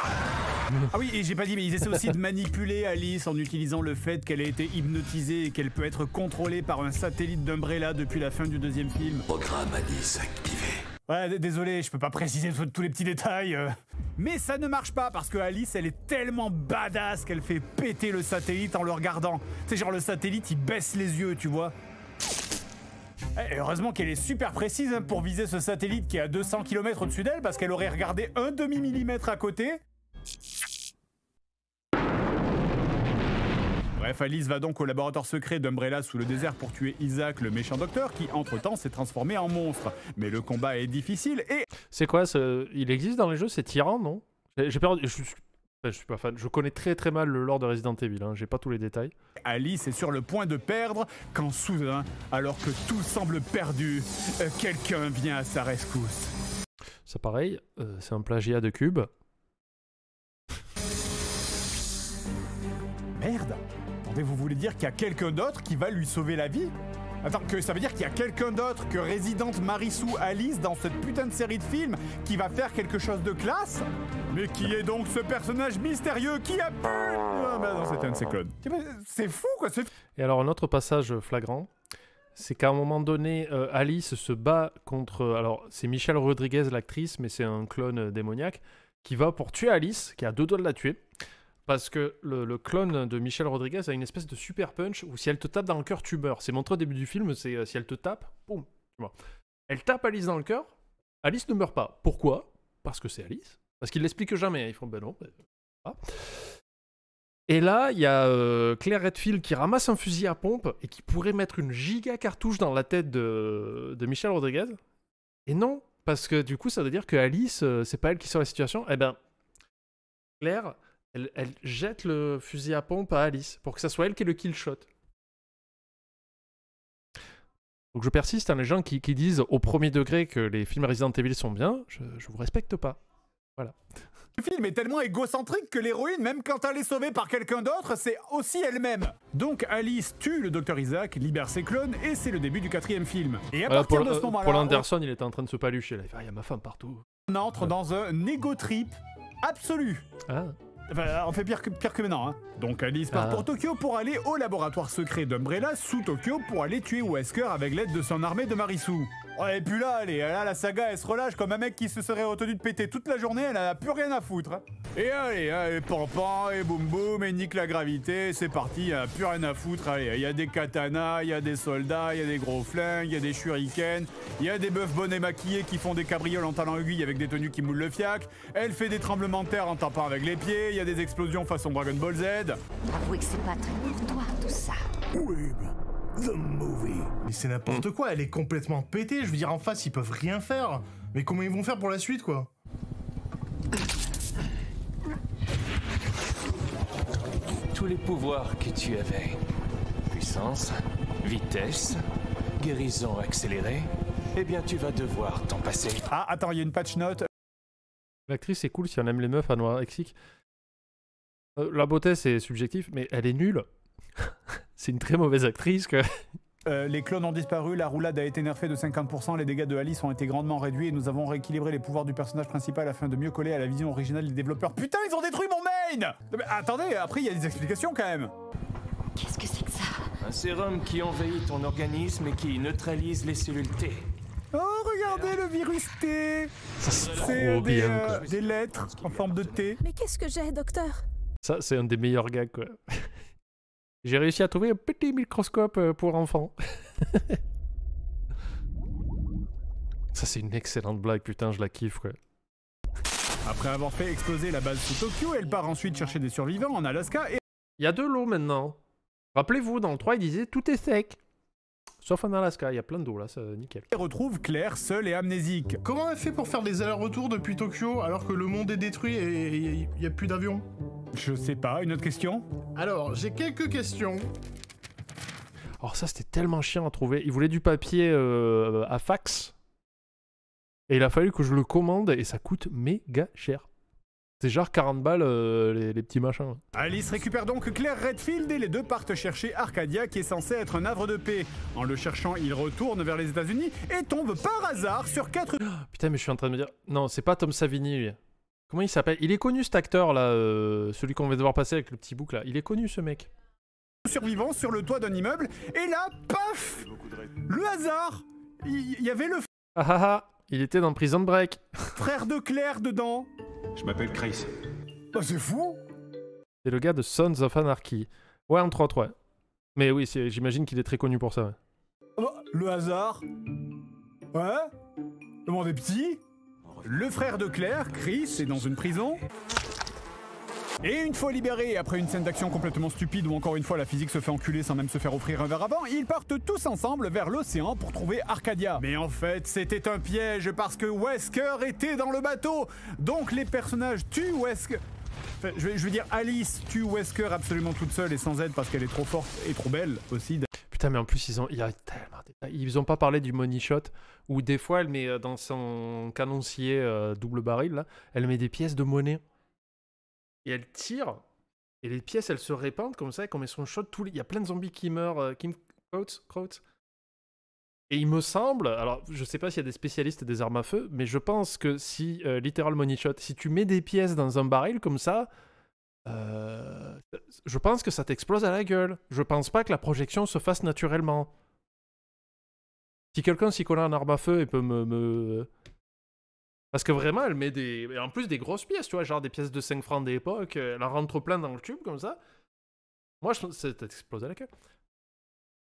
Ah oui, et j'ai pas dit, mais ils essaient aussi de manipuler Alice en utilisant le fait qu'elle a été hypnotisée et qu'elle peut être contrôlée par un satellite d'Umbrella depuis la fin du 2e film. Programme Alice activé. Ouais, désolé, je peux pas préciser tous les petits détails. Mais ça ne marche pas parce que Alice, elle est tellement badass qu'elle fait péter le satellite en le regardant. C'est genre le satellite, il baisse les yeux, tu vois. Et heureusement qu'elle est super précise pour viser ce satellite qui est à 200 km au-dessus d'elle parce qu'elle aurait regardé un demi-millimètre à côté. Bref, Alice va donc au laboratoire secret d'Umbrella sous le désert pour tuer Isaac, le méchant docteur, qui entre-temps s'est transformé en monstre. Mais le combat est difficile et... C'est quoi il existe dans les jeux, ces tyrans, non? J'ai peur... Je suis pas fan. Je connais très très mal le lore de Resident Evil, hein. J'ai pas tous les détails. Alice est sur le point de perdre quand soudain, alors que tout semble perdu, quelqu'un vient à sa rescousse. Ça pareil, c'est un plagiat de Cube. Merde! Attendez, vous voulez dire qu'il y a quelqu'un d'autre qui va lui sauver la vie? Attends, que ça veut dire qu'il y a quelqu'un d'autre que résidente Marisou Alice dans cette putain de série de films qui va faire quelque chose de classe? Mais qui est donc ce personnage mystérieux qui a pu... Ah bah non, c'était un de ses clones. C'est fou quoi, Et alors un autre passage flagrant, c'est qu'à un moment donné, Alice se bat contre... Alors c'est Michelle Rodriguez l'actrice, mais c'est un clone démoniaque, qui va pour tuer Alice, qui a 2 doigts de la tuer. Parce que le clone de Michelle Rodriguez a une espèce de super punch où si elle te tape dans le cœur, tu meurs. C'est montré au début du film, c'est si elle te tape, boum, tu meurs. Elle tape Alice dans le cœur, Alice ne meurt pas. Pourquoi? Parce que c'est Alice. Parce qu'il l'explique jamais. Ils font ben non. Ah. Et là, il y a Claire Redfield qui ramasse un fusil à pompe et qui pourrait mettre une giga cartouche dans la tête de Michelle Rodriguez. Et non, parce que du coup, ça veut dire que Alice, c'est pas elle qui sort la situation. Eh ben, Claire... Elle jette le fusil à pompe à Alice pour que ça soit elle qui ait le kill shot. Donc je persiste, hein, les gens qui disent au premier degré que les films Resident Evil sont bien, je vous respecte pas. Voilà. Le film est tellement égocentrique que l'héroïne, même quand elle est sauvée par quelqu'un d'autre, c'est aussi elle-même. Donc Alice tue le docteur Isaac, libère ses clones et c'est le début du 4e film. Et à partir de ce moment-là... Paul Anderson, il était en train de se palucher. Là. Il y a ma femme partout. On entre dans un ego trip absolu. Ah. Enfin, on fait pire que maintenant, hein. Donc Alice part pour Tokyo pour aller au laboratoire secret d'Umbrella sous Tokyo pour aller tuer Wesker avec l'aide de son armée de Marisou. Et puis là, la saga, elle se relâche comme un mec qui se serait retenu de péter toute la journée, elle a plus rien à foutre. Hein. Et allez, pan, et boum boum, et nique la gravité, c'est parti, elle a plus rien à foutre. Allez, il y a des katanas, il y a des soldats, il y a des gros flingues, il y a des shurikens, il y a des meufs bonnes et maquillées qui font des cabrioles en talons aiguilles avec des tenues qui moulent le fiac, elle fait des tremblements de terre en tapant avec les pieds, il y a des explosions façon Dragon Ball Z. Avouez que c'est pas très pour toi, tout ça. Oui, The Movie. Mais c'est n'importe quoi, elle est complètement pétée. Je veux dire, en face, ils peuvent rien faire. Mais comment ils vont faire pour la suite, quoi? Tous les pouvoirs que tu avais. Puissance, vitesse, guérison accélérée. Eh bien, tu vas devoir t'en passer. Ah, attends, il y a une patch note. L'actrice, c'est cool si on aime les meufs à noir lexique. La beauté, c'est subjectif, mais elle est nulle. C'est une très mauvaise actrice que... Les clones ont disparu, la roulade a été nerfée de 50%, les dégâts de Alice ont été grandement réduits et nous avons rééquilibré les pouvoirs du personnage principal afin de mieux coller à la vision originale des développeurs. Putain, ils ont détruit mon main! Mais attendez, après il y a des explications quand même. Qu'est-ce que c'est que ça? Un sérum qui envahit ton organisme et qui neutralise les cellules T. Oh, regardez le virus T! C'est des lettres en forme de T. Mais qu'est-ce que j'ai, docteur? Ça, c'est un des meilleurs gags, quoi. J'ai réussi à trouver un petit microscope pour enfants. Ça, c'est une excellente blague, putain, je la kiffe, quoi. Après avoir fait exploser la base sous Tokyo, elle part ensuite chercher des survivants en Alaska et... Il y a de l'eau maintenant. Rappelez-vous, dans le 3, il disait « tout est sec ». Sauf en Alaska, il y a plein d'eau là, c'est nickel. Et retrouve Claire seule et amnésique. Comment elle fait pour faire des allers-retours depuis Tokyo alors que le monde est détruit et il n'y a plus d'avions? Je sais pas, une autre question? Alors, j'ai quelques questions. Alors ça, c'était tellement chiant à trouver. Il voulait du papier à fax. Et il a fallu que je le commande et ça coûte méga cher. C'est genre 40 balles les petits machins. Alice récupère donc Claire Redfield et les deux partent chercher Arcadia qui est censé être un havre de paix. En le cherchant, ils retournent vers les États-Unis et tombent par hasard sur 4... Putain, mais je suis en train de me dire... Non, c'est pas Tom Savini, lui. Comment il s'appelle? Il est connu cet acteur là, celui qu'on va devoir passer avec le petit bouc là. Il est connu ce mec. Survivants sur le toit d'un immeuble et là, paf! Le hasard! Il y avait le... Ah ah ah! Il était dans Prison Break. Frère de Claire dedans. Je m'appelle Chris. Bah c'est fou. C'est le gars de Sons of Anarchy. Ouais, entre autres, ouais. Mais oui, j'imagine qu'il est très connu pour ça, ouais. Oh, le hasard. Ouais. Le monde est petit. Le frère de Claire, Chris, est dans une prison. Et une fois libérés, après une scène d'action complètement stupide où encore une fois la physique se fait enculer sans même se faire offrir un verre avant, ils partent tous ensemble vers l'océan pour trouver Arcadia. Mais en fait, c'était un piège parce que Wesker était dans le bateau. Donc les personnages tuent Wesker... Enfin, je veux dire, Alice tue Wesker absolument toute seule et sans aide parce qu'elle est trop forte et trop belle aussi. Putain, mais en plus, il y a tellement de détails. Ils ont pas parlé du money shot où des fois elle met dans son canoncier double baril, là, elle met des pièces de monnaie. Et elle tire, et les pièces, elles se répandent comme ça, et quand elles sont shot, il y a plein de zombies qui meurent. Kim Coates. Et il me semble, alors je sais pas s'il y a des spécialistes des armes à feu, mais je pense que si, Literal Money Shot, si tu mets des pièces dans un baril comme ça, je pense que ça t'explose à la gueule. Je pense pas que la projection se fasse naturellement. Si quelqu'un s'y connaît en arme à feu et peut me... Parce que vraiment, elle met en plus des grosses pièces, tu vois, genre des pièces de 5 francs d'époque, elle en rentre plein dans le tube, comme ça. Moi, je pense que ça t'explose à la gueule.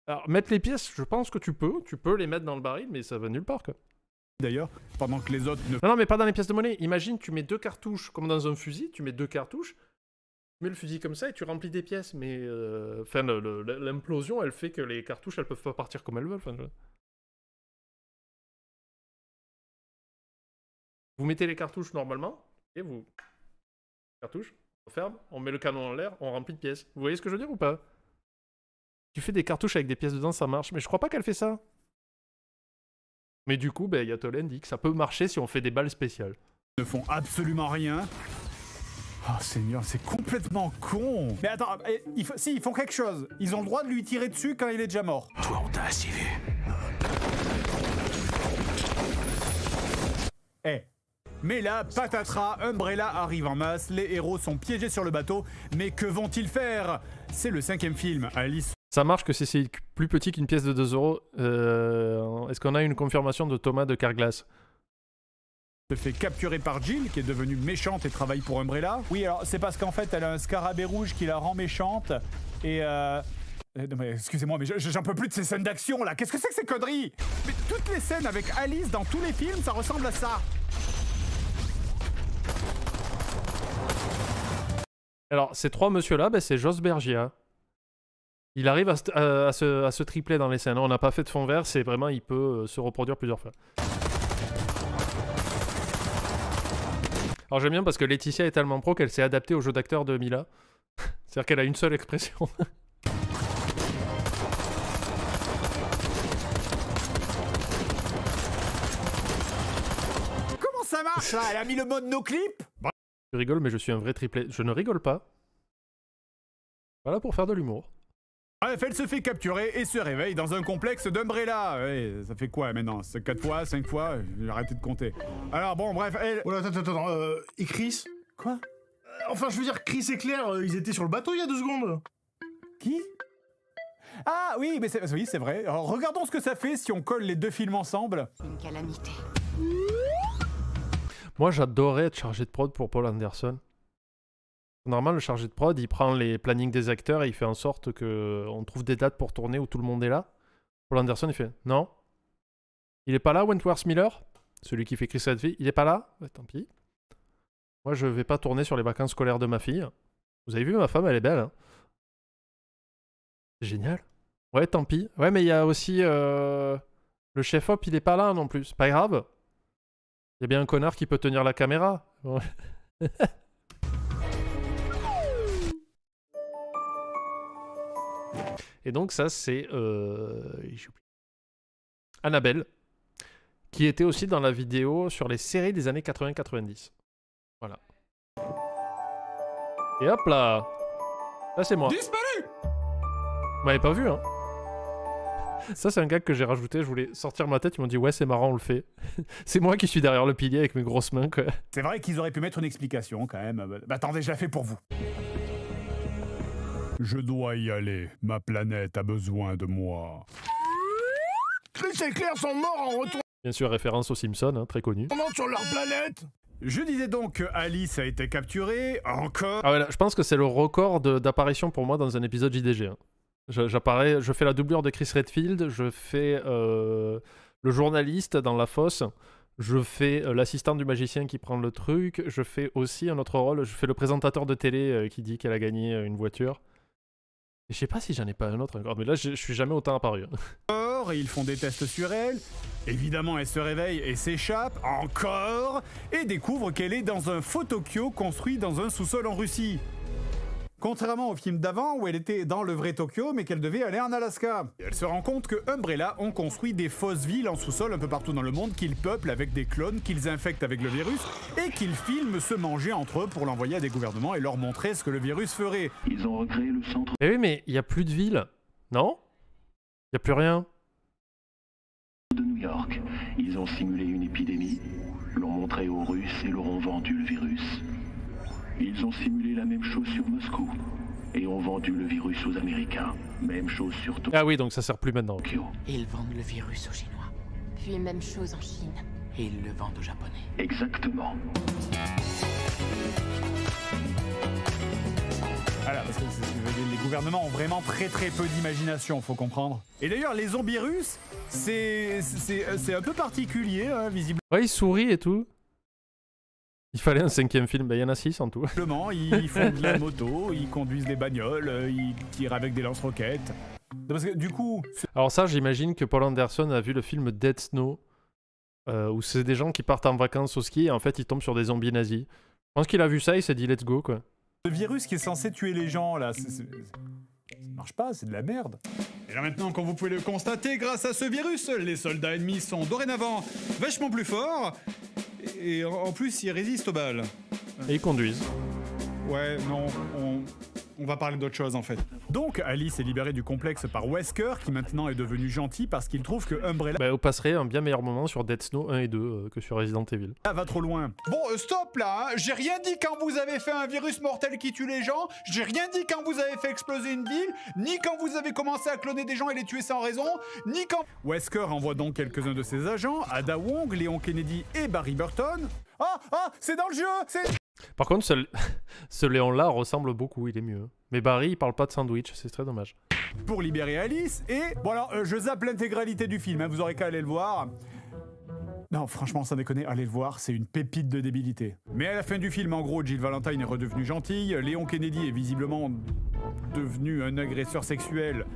Alors, mettre les pièces, je pense que tu peux les mettre dans le baril, mais ça va nulle part, quoi. D'ailleurs, pendant que les autres ne... Non, mais pas dans les pièces de monnaie. Imagine, tu mets 2 cartouches, comme dans un fusil, tu mets 2 cartouches, tu mets le fusil comme ça et tu remplis des pièces, mais... Enfin, l'implosion, elle fait que les cartouches, elles peuvent pas partir comme elles veulent, enfin... Vous mettez les cartouches normalement, et vous... Cartouche, on ferme, on met le canon en l'air, on remplit de pièces. Vous voyez ce que je veux dire ou pas? Tu fais des cartouches avec des pièces dedans, ça marche, mais je crois pas qu'elle fait ça. Mais du coup, Yatolène dit que ça peut marcher si on fait des balles spéciales. Ne font absolument rien. Oh Seigneur, c'est complètement con. Mais attends, si, ils font quelque chose. Ils ont le droit de lui tirer dessus quand il est déjà mort. Toi, on t'a assez vu. Mais là, patatras, Umbrella arrive en masse, les héros sont piégés sur le bateau, mais que vont-ils faire? C'est le 5e film, Alice... Ça marche que si c'est plus petit qu'une pièce de 2 euros. Est-ce qu'on a une confirmation de Thomas de Carglass? Se fait capturer par Jill, qui est devenue méchante et travaille pour Umbrella. Oui, alors c'est parce qu'en fait, elle a un scarabée rouge qui la rend méchante, et non mais excusez-moi, mais j'en peux plus de ces scènes d'action là. Qu'est-ce que c'est que ces conneries? Mais toutes les scènes avec Alice dans tous les films, ça ressemble à ça. Alors, ces 3 monsieur-là, c'est Jos Bergia. Il arrive à se tripler dans les scènes. On n'a pas fait de fond vert, c'est vraiment, il peut se reproduire plusieurs fois. Alors j'aime bien parce que Laetitia est tellement pro qu'elle s'est adaptée au jeu d'acteur de Mila. C'est-à-dire qu'elle a une seule expression. Comment ça marche là? Elle a mis le mode no clip? Je rigole, mais je suis un vrai triplé. Je ne rigole pas. Voilà pour faire de l'humour. Bref, elle se fait capturer et se réveille dans un complexe d'Umbrella. Ouais, ça fait quoi maintenant? 4 fois, 5 fois? J'ai arrêté de compter. Alors bon, bref, elle... Oh là, attends, et Chris? Quoi? Enfin, je veux dire, Chris et Claire, ils étaient sur le bateau il y a 2 secondes. Qui? Ah oui, mais c'est vrai. Alors, regardons ce que ça fait si on colle les 2 films ensemble. Une calamité. Moi, j'adorais être chargé de prod pour Paul Anderson. Normalement, le chargé de prod, il prend les plannings des acteurs et il fait en sorte qu'on trouve des dates pour tourner où tout le monde est là. Paul Anderson, il fait « Non. Il est pas là, Wentworth Miller? Celui qui fait Chris Redfield. Il est pas là? Bah, tant pis. Moi, je vais pas tourner sur les vacances scolaires de ma fille. Vous avez vu, ma femme, elle est belle. Hein, c'est génial. Ouais, tant pis. Ouais, mais il y a aussi... le chef-op, il est pas là non plus. C'est pas grave. Il y a bien un connard qui peut tenir la caméra. Ouais. Et donc ça, c'est... Annabelle, qui était aussi dans la vidéo sur les séries des années 80-90. Voilà. Et hop là. Là, c'est moi. Disparu. Vous m'avez pas vu, hein. Ça, c'est un gag que j'ai rajouté. Je voulais sortir ma tête. Ils m'ont dit, ouais, c'est marrant, on le fait. C'est moi qui suis derrière le pilier avec mes grosses mains, quoi. C'est vrai qu'ils auraient pu mettre une explication, quand même. Bah, attendez, je la fais pour vous. Je dois y aller. Ma planète a besoin de moi. Chris et Claire sont morts en retournant Bien sûr, référence aux Simpsons, hein, très connu. sur leur planète. Je disais donc que Alice a été capturée, encore... Ah ouais, là, je pense que c'est le record d'apparition pour moi dans un épisode JDG. Hein. J'apparais, je fais la doublure de Chris Redfield, je fais le journaliste dans La Fosse, je fais l'assistant du magicien qui prend le truc, je fais aussi un autre rôle, je fais le présentateur de télé qui dit qu'elle a gagné une voiture. Et je sais pas si j'en ai pas un autre encore, mais là je suis jamais autant apparu. Et ils font des tests sur elle. Évidemment, elle se réveille et s'échappe, encore, et découvre qu'elle est dans un faux Tokyo construit dans un sous-sol en Russie. Contrairement au film d'avant où elle était dans le vrai Tokyo mais qu'elle devait aller en Alaska. Et elle se rend compte que Umbrella ont construit des fausses villes en sous-sol un peu partout dans le monde qu'ils peuplent avec des clones qu'ils infectent avec le virus et qu'ils filment se manger entre eux pour l'envoyer à des gouvernements et leur montrer ce que le virus ferait. Ils ont recréé le centre... Mais oui, mais il n'y a plus de ville, non? Il n'y a plus rien. de New York. Ils ont simulé une épidémie, l'ont montré aux Russes et leur ont vendu le virus. Ils ont simulé la même chose sur Moscou et ont vendu le virus aux Américains. Même chose sur Tokyo. Ah oui, donc ça sert plus maintenant. Ils vendent le virus aux Chinois. Puis même chose en Chine. Et ils le vendent aux Japonais. Exactement. Voilà, parce que les gouvernements ont vraiment très peu d'imagination, faut comprendre. Et d'ailleurs, les zombies russes, c'est un peu particulier, hein, visiblement. Ouais, ils sourient et tout. Il fallait un 5e film, il y en a 6 en tout. Ils font de la moto, ils conduisent des bagnoles, ils tirent avec des lance-roquettes. Parce que du coup... Alors ça, j'imagine que Paul Anderson a vu le film Dead Snow, où c'est des gens qui partent en vacances au ski et en fait ils tombent sur des zombies nazis. Je pense qu'il a vu ça, il s'est dit let's go quoi. Le virus qui est censé tuer les gens là, ça marche pas, c'est de la merde. Et là maintenant, comme vous pouvez le constater, grâce à ce virus, les soldats ennemis sont dorénavant vachement plus forts. Et en plus, ils résistent aux balles. Et ils conduisent. Ouais, non, on va parler d'autre chose en fait. Donc Alice est libérée du complexe par Wesker qui maintenant est devenu gentil parce qu'il trouve que Umbrella... Bah, vous passerez un bien meilleur moment sur Dead Snow 1 et 2 que sur Resident Evil. Va trop loin. Bon, stop là, hein. J'ai rien dit quand vous avez fait un virus mortel qui tue les gens, j'ai rien dit quand vous avez fait exploser une ville, ni quand vous avez commencé à cloner des gens et les tuer sans raison, ni quand... Wesker envoie donc quelques-uns de ses agents, Ada Wong, Léon Kennedy et Barry Burton. Ah, c'est dans le jeu, c'est... Par contre, ce Léon-là ressemble beaucoup, il est mieux. Mais Barry, il parle pas de sandwich, c'est très dommage. Pour libérer Alice, et... Bon alors, je zappe l'intégralité du film, hein, vous aurez qu'à aller le voir. Non, franchement, sans déconner, allez le voir, c'est une pépite de débilité. Mais à la fin du film, en gros, Jill Valentine est redevenue gentille, Léon Kennedy est visiblement devenu un agresseur sexuel...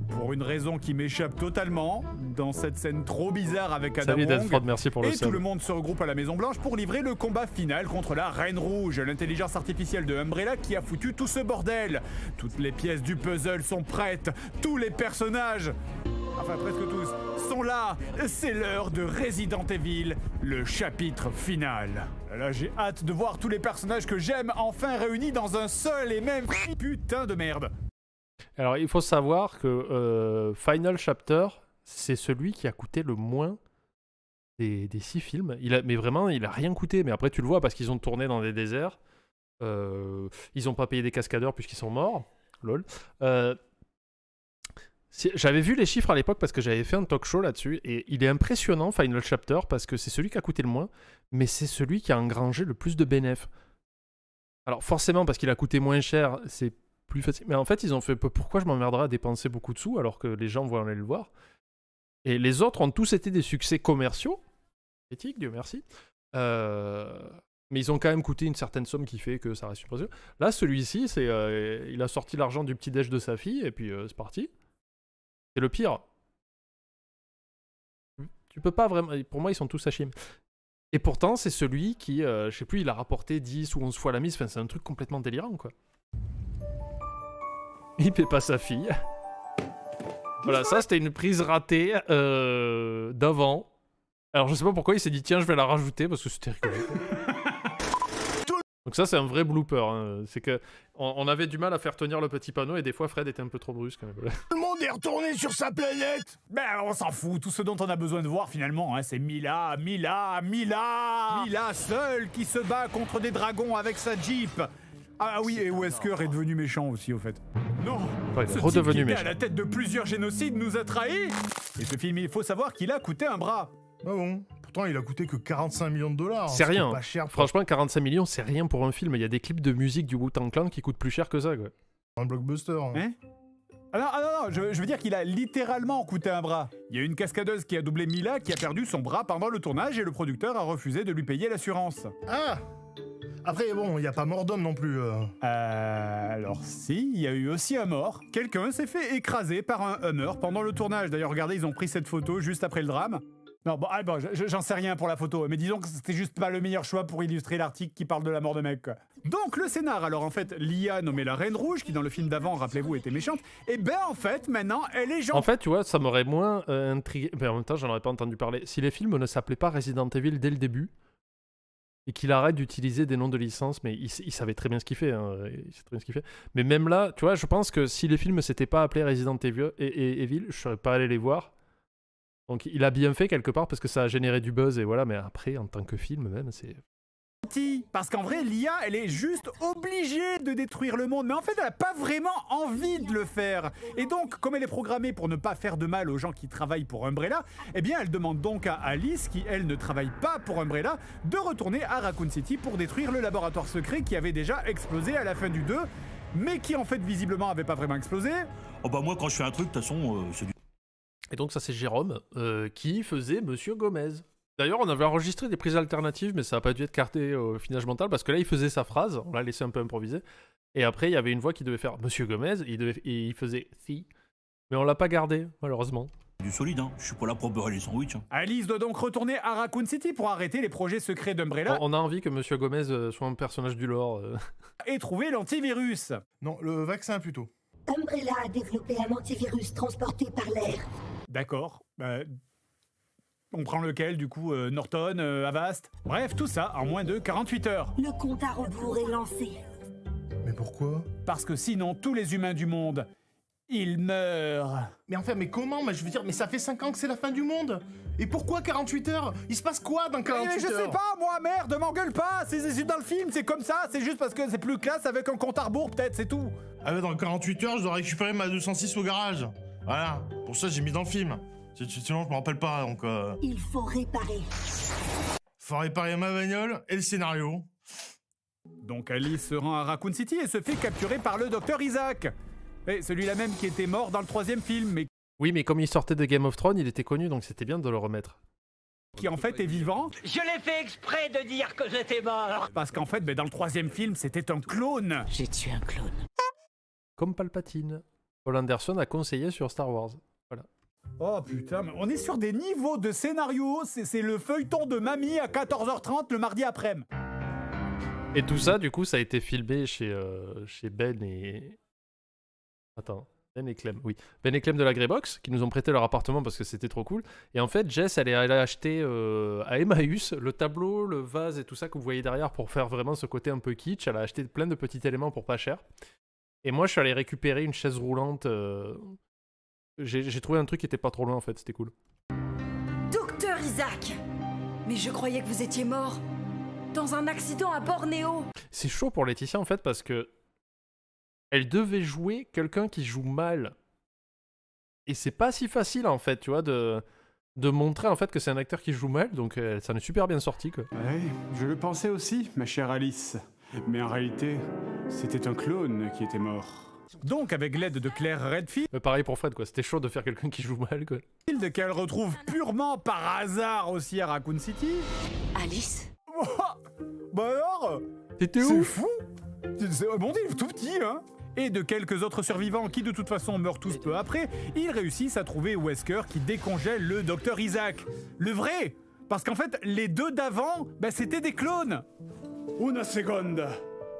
pour une raison qui m'échappe totalement, dans cette scène trop bizarre avec Adam Wong. Deathford, merci pour le et tout le monde se regroupe à la Maison Blanche pour livrer le combat final contre la Reine Rouge, l'intelligence artificielle de Umbrella qui a foutu tout ce bordel. Toutes les pièces du puzzle sont prêtes, tous les personnages, enfin presque tous, sont là. C'est l'heure de Resident Evil, le chapitre final. Là, j'ai hâte de voir tous les personnages que j'aime enfin réunis dans un seul et même putain de merde. Alors, il faut savoir que Final Chapter, c'est celui qui a coûté le moins des 6 films. Mais vraiment, il a rien coûté. Mais après, tu le vois parce qu'ils ont tourné dans des déserts. Ils n'ont pas payé des cascadeurs puisqu'ils sont morts. Lol. J'avais vu les chiffres à l'époque parce que j'avais fait un talk show là-dessus. Et il est impressionnant, Final Chapter, parce que c'est celui qui a coûté le moins. Mais c'est celui qui a engrangé le plus de bénéfices. Alors, forcément, parce qu'il a coûté moins cher, c'est plus facile. Mais en fait, ils ont fait pourquoi je m'emmerderais à dépenser beaucoup de sous alors que les gens vont aller le voir. Et les autres ont tous été des succès commerciaux. Éthique, Dieu merci. Mais ils ont quand même coûté une certaine somme qui fait que ça reste super précieux. Là, celui-ci, il a sorti l'argent du petit déj de sa fille et puis c'est parti. C'est le pire. Tu peux pas vraiment... Pour moi, ils sont tous à chier. Et pourtant, c'est celui qui, je sais plus, il a rapporté 10 ou 11 fois la mise. Enfin, c'est un truc complètement délirant, quoi. Il paie pas sa fille. Voilà, ça, c'était une prise ratée d'avant. Alors, je sais pas pourquoi il s'est dit, tiens, je vais la rajouter, parce que c'était rigolo. Donc ça, c'est un vrai blooper. Hein. C'est que on avait du mal à faire tenir le petit panneau, et des fois, Fred était un peu trop brusque. Quand même. Tout le monde est retourné sur sa planète. Ben, on s'en fout. Tout ce dont on a besoin de voir, finalement, hein, c'est Mila seule qui se bat contre des dragons avec sa Jeep. Ah oui, et Wesker est devenu méchant aussi, au fait. Non, ouais, ce type qui était à la tête de plusieurs génocides nous a trahis. Et ce film, il faut savoir qu'il a coûté un bras. Ah bon? Pourtant, il a coûté que 45 millions de dollars. C'est rien. Pas cher, franchement, 45 millions, c'est rien pour un film. Il y a des clips de musique du Wu-Tang Clan qui coûtent plus cher que ça, quoi. Un blockbuster. Hein? Ah non, je veux dire qu'il a littéralement coûté un bras. Il y a une cascadeuse qui a doublé Mila qui a perdu son bras pendant le tournage et le producteur a refusé de lui payer l'assurance. Ah! Après, bon, il n'y a pas mort d'homme non plus. Alors si, il y a eu aussi un mort. Quelqu'un s'est fait écraser par un Hummer pendant le tournage. D'ailleurs, regardez, ils ont pris cette photo juste après le drame. Non, bon, j'en sais rien pour la photo, mais disons que c'était juste pas le meilleur choix pour illustrer l'article qui parle de la mort de mec, quoi. Donc le scénar, alors en fait, Lia nommée la Reine Rouge, qui dans le film d'avant, rappelez-vous, était méchante, et ben en fait, maintenant, elle est gentille. En fait, tu vois, ça m'aurait moins intrigué, mais en même temps, j'en aurais pas entendu parler. Si les films ne s'appelaient pas Resident Evil dès le début, et qu'il arrête d'utiliser des noms de licence, mais il savait très bien ce qu'il fait, hein, Mais même là, tu vois, je pense que si les films s'étaient pas appelés Resident Evil, je serais pas allé les voir. Donc il a bien fait quelque part parce que ça a généré du buzz et voilà, mais après en tant que film même c'est... Parce qu'en vrai Lia elle est juste obligée de détruire le monde, mais en fait elle a pas vraiment envie de le faire. Et donc comme elle est programmée pour ne pas faire de mal aux gens qui travaillent pour Umbrella, eh bien elle demande donc à Alice, qui elle ne travaille pas pour Umbrella, de retourner à Raccoon City pour détruire le laboratoire secret qui avait déjà explosé à la fin du 2, mais qui en fait visiblement avait pas vraiment explosé. Oh bah moi quand je fais un truc de toute façon c'est du... Et donc ça c'est Jérôme qui faisait Monsieur Gomez. D'ailleurs on avait enregistré des prises alternatives mais ça n'a pas dû être carté au finage mental parce que là il faisait sa phrase, on l'a laissé un peu improviser. Et après il y avait une voix qui devait faire Monsieur Gomez et il faisait si. Mais on l'a pas gardé malheureusement. Du solide hein, je suis pas là pour beurrer les sandwichs. Hein. Alice doit donc retourner à Raccoon City pour arrêter les projets secrets d'Umbrella. On a envie que Monsieur Gomez soit un personnage du lore. Et trouver l'antivirus. Non, le vaccin plutôt. Umbrella a développé un antivirus transporté par l'air. D'accord. On prend lequel du coup Norton, Avast. Bref, tout ça en moins de 48 heures. Le compte à rebours est lancé. Mais pourquoi? Parce que sinon, tous les humains du monde, ils meurent. Mais enfin, mais comment? Mais je veux dire, mais ça fait 5 ans que c'est la fin du monde. Et pourquoi 48 heures? Il se passe quoi dans 48 heures? Je sais pas, moi, merde, m'engueule pas. C'est dans le film, c'est comme ça. C'est juste parce que c'est plus classe avec un compte à rebours, peut-être, c'est tout. Ah ouais, dans 48 heures, je dois récupérer ma 206 au garage. Voilà, pour ça j'ai mis dans le film. Sinon je me rappelle pas, donc... Il faut réparer. Faut réparer ma bagnole et le scénario. Donc Alice se rend à Raccoon City et se fait capturer par le docteur Isaac. Et celui-là même qui était mort dans le 3e film, mais... Oui, mais comme il sortait de Game of Thrones, il était connu, donc c'était bien de le remettre. Qui en fait est vivant. Je l'ai fait exprès de dire que j'étais mort. Parce qu'en fait, dans le 3e film, c'était un clone. J'ai tué un clone. Comme Palpatine. Paul Anderson a conseillé sur Star Wars. Voilà. Oh putain, mais on est sur des niveaux de scénario, c'est le feuilleton de mamie à 14h30 le mardi après-midi. Et tout ça, du coup, ça a été filmé chez Ben et... Attends, Ben et Clem, oui. Ben et Clem de la Greybox, qui nous ont prêté leur appartement parce que c'était trop cool. Et en fait, Jess, elle a acheté à Emmaüs le tableau, le vase et tout ça que vous voyez derrière pour faire vraiment ce côté un peu kitsch. Elle a acheté plein de petits éléments pour pas cher. Et moi, je suis allé récupérer une chaise roulante. J'ai trouvé un truc qui était pas trop loin, en fait. C'était cool. Docteur Isaac! Mais je croyais que vous étiez mort. Dans un accident à Bornéo. C'est chaud pour Laetitia, en fait, parce que... Elle devait jouer quelqu'un qui joue mal. Et c'est pas si facile, en fait, tu vois, de montrer, en fait, que c'est un acteur qui joue mal. Donc, ça en est super bien sorti, quoi. Ouais, je le pensais aussi, ma chère Alice. Mais en réalité, c'était un clone qui était mort. Donc, avec l'aide de Claire Redfield... pareil pour Fred, quoi. C'était chaud de faire quelqu'un qui joue mal, quoi. Qu'elle retrouve purement par hasard aussi à Raccoon City. Alice? Bah alors? T'étais où? C'est fou. Bon, il est tout petit, hein. et de quelques autres survivants qui de toute façon meurent tous peu après, ils réussissent à trouver Wesker qui décongèle le Dr Isaac. Le vrai! Parce qu'en fait, les deux d'avant, bah, c'était des clones. Una seconda.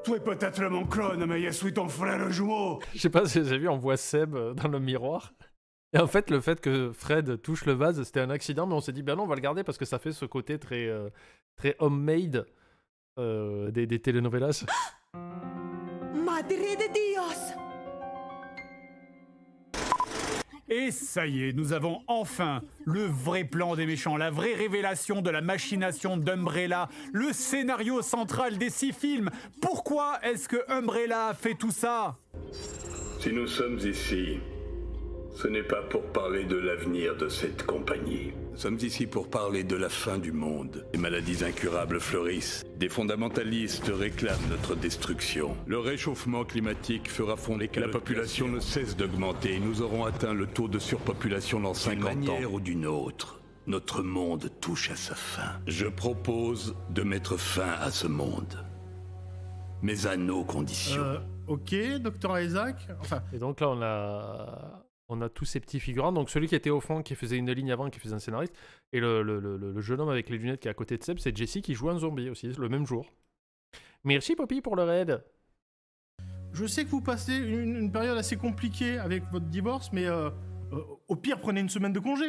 Tu es peut-être mon clone, mais je suis ton frère jumeau. Je sais pas si vous avez vu, on voit Seb dans le miroir. Et en fait, le fait que Fred touche le vase, c'était un accident, mais on s'est dit, ben non, on va le garder parce que ça fait ce côté très, très homemade des telenovelas. Madre de Dios! Et ça y est, nous avons enfin le vrai plan des méchants, la vraie révélation de la machination d'Umbrella, le scénario central des 6 films. Pourquoi est-ce que Umbrella a fait tout ça? Si nous sommes ici, ce n'est pas pour parler de l'avenir de cette compagnie. Nous sommes ici pour parler de la fin du monde. Les maladies incurables fleurissent. Des fondamentalistes réclament notre destruction. Le réchauffement climatique fera fondre que la population ne cesse d'augmenter. Nous aurons atteint le taux de surpopulation dans 50 ans. D'une manière ou d'une autre, notre monde touche à sa fin. Je propose de mettre fin à ce monde. Mais à nos conditions. Ok, Dr Isaac. Enfin... Et donc là, on a tous ces petits figurants. Donc celui qui était au fond, qui faisait une ligne avant, qui faisait un scénariste. Et le jeune homme avec les lunettes qui est à côté de Seb, c'est Jesse qui joue un zombie aussi, le même jour. Merci Poppy pour le raid. Je sais que vous passez une période assez compliquée avec votre divorce, mais au pire, prenez une semaine de congé.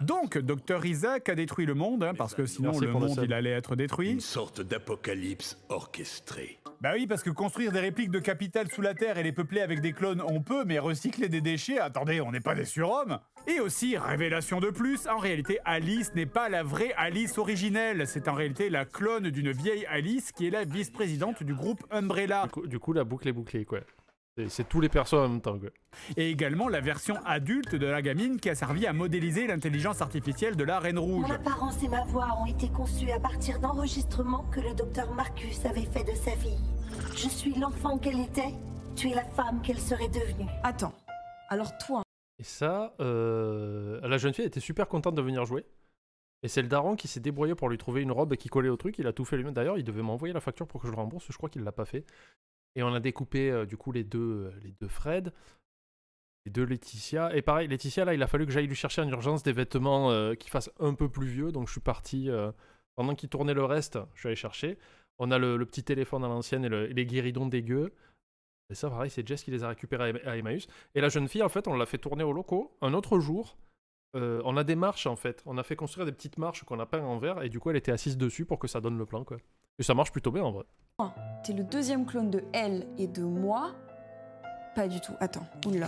Donc, Dr Isaac a détruit le monde, hein, parce que sinon le monde il allait être détruit. Une sorte d'apocalypse orchestrée. Bah oui, parce que construire des répliques de capitales sous la terre et les peupler avec des clones, on peut, mais recycler des déchets, attendez, on n'est pas des surhommes. Et aussi, révélation de plus, en réalité, Alice n'est pas la vraie Alice originelle. C'est en réalité la clone d'une vieille Alice qui est la vice-présidente du groupe Umbrella. Du coup, la boucle est bouclée, quoi. C'est tous les persos en même temps, quoi. Et également la version adulte de la gamine qui a servi à modéliser l'intelligence artificielle de la Reine Rouge. Mon apparence et ma voix ont été conçues à partir d'enregistrements que le docteur Marcus avait fait de sa fille. Je suis l'enfant qu'elle était, tu es la femme qu'elle serait devenue. Attends, alors toi... Et ça, la jeune fille était super contente de venir jouer. Et c'est le daron qui s'est débrouillé pour lui trouver une robe qui collait au truc, il a tout fait lui-même. D'ailleurs, il devait m'envoyer la facture pour que je le rembourse, je crois qu'il l'a pas fait. Et on a découpé du coup les deux Fred, les deux Laetitia. Et pareil, Laetitia, là, il a fallu que j'aille lui chercher en urgence des vêtements qui fassent un peu plus vieux. Donc je suis parti, pendant qu'il tournait le reste, je suis allé chercher. On a le petit téléphone à l'ancienne et les guéridons dégueux. Et ça, pareil, c'est Jess qui les a récupérés à Emmaüs. Et la jeune fille, en fait, on l'a fait tourner au locaux un autre jour. On a des marches, en fait. On a fait construire des petites marches qu'on a peint en verre. Et du coup, elle était assise dessus pour que ça donne le plan, quoi. Et ça marche plutôt bien, en vrai. T'es le deuxième clone de elle et de moi. Pas du tout. Attends, oula.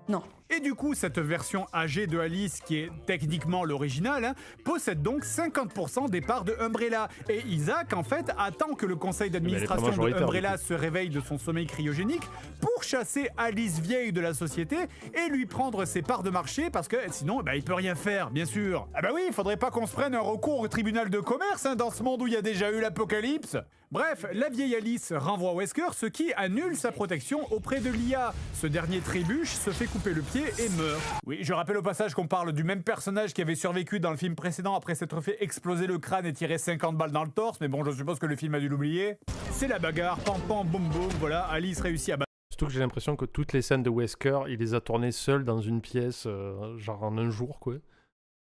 Non. Et du coup, cette version âgée de Alice, qui est techniquement l'original, hein, possède donc 50% des parts de Umbrella. Et Isaac, en fait, attend que le conseil d'administration de Umbrella se réveille de son sommeil cryogénique pour chasser Alice vieille de la société et lui prendre ses parts de marché, parce que sinon, bah, il peut rien faire, bien sûr. Ah bah oui, il faudrait pas qu'on se prenne un recours au tribunal de commerce hein, dans ce monde où il y a déjà eu l'apocalypse. Bref, la vieille Alice renvoie Wesker, ce qui annule sa protection auprès de l'IA. Ce dernier trébuche, se fait couper le pied et meurt. Oui, je rappelle au passage qu'on parle du même personnage qui avait survécu dans le film précédent après s'être fait exploser le crâne et tirer 50 balles dans le torse, mais bon, je suppose que le film a dû l'oublier. C'est la bagarre, pam pam boum boum, voilà, Alice réussit à battre. Surtout que j'ai l'impression que toutes les scènes de Wesker, il les a tournées seul dans une pièce, genre en un jour, quoi.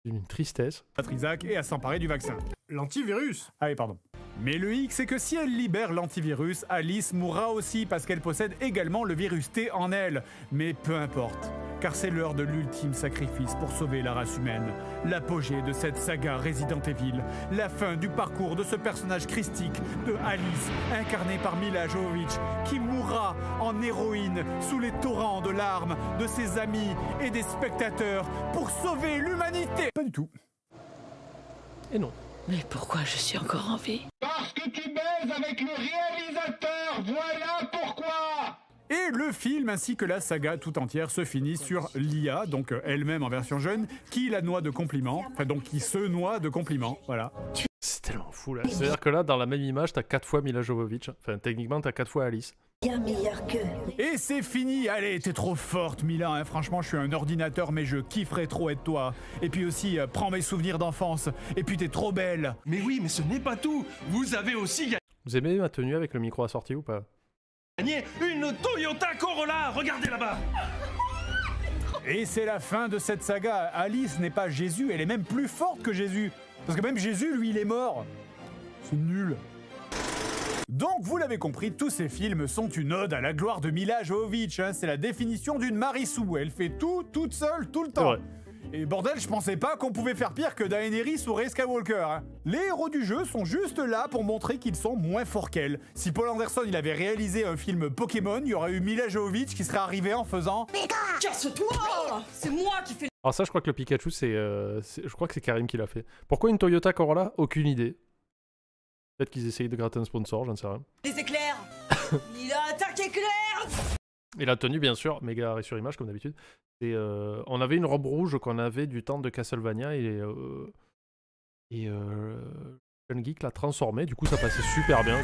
Une tristesse. Isaac et à s'emparer du vaccin. L'antivirus. Ah oui, pardon. Mais le hic, c'est que si elle libère l'antivirus, Alice mourra aussi parce qu'elle possède également le virus T en elle. Mais peu importe, car c'est l'heure de l'ultime sacrifice pour sauver la race humaine. L'apogée de cette saga Resident Evil, la fin du parcours de ce personnage christique de Alice, incarné par Milla Jovovich, qui mourra en héroïne sous les torrents de larmes de ses amis et des spectateurs pour sauver l'humanité. Pas du tout. Et non. Mais pourquoi je suis encore en vie? Parce que tu baises avec le réalisateur, voilà pourquoi! Et le film ainsi que la saga tout entière se finit sur l'IA, donc elle-même en version jeune, qui la noie de compliments, enfin donc qui se noie de compliments, voilà. C'est tellement fou là. C'est-à-dire que là, dans la même image, t'as 4 fois Milla Jovovich, enfin techniquement t'as 4 fois Alice. Bien meilleur que... Et c'est fini, allez, t'es trop forte Milla, hein. Franchement je suis un ordinateur mais je kifferais trop être toi. Et puis aussi, prends mes souvenirs d'enfance, et puis t'es trop belle. Mais oui, mais ce n'est pas tout, vous avez aussi... Vous aimez ma tenue avec le micro assorti ou pas? Gagné une Toyota Corolla, regardez là-bas. Et c'est la fin de cette saga. Alice n'est pas Jésus, elle est même plus forte que Jésus. Parce que même Jésus, lui, il est mort. C'est nul. Donc, vous l'avez compris, tous ces films sont une ode à la gloire de Mila Jovovich. Hein. C'est la définition d'une Marissou. Elle fait tout, toute seule, tout le temps. Ouais. Et bordel, je pensais pas qu'on pouvait faire pire que Daenerys ou Rey Skywalker. Hein. Les héros du jeu sont juste là pour montrer qu'ils sont moins forts qu'elle. Si Paul Anderson il avait réalisé un film Pokémon, il y aurait eu Mila Jovovich qui serait arrivée en faisant « Casse-toi! C'est moi qui fais... » Alors ça, je crois que le Pikachu, je crois que c'est Karim qui l'a fait. Pourquoi une Toyota Corolla? Aucune idée. Peut-être qu'ils essayent de gratter un sponsor, j'en sais rien. Les éclairs. Il a attaqué Claire. Et la tenue, bien sûr, méga arrêt sur image, comme d'habitude. On avait une robe rouge qu'on avait du temps de Castlevania et Jeune Geek l'a transformée, du coup ça passait super bien.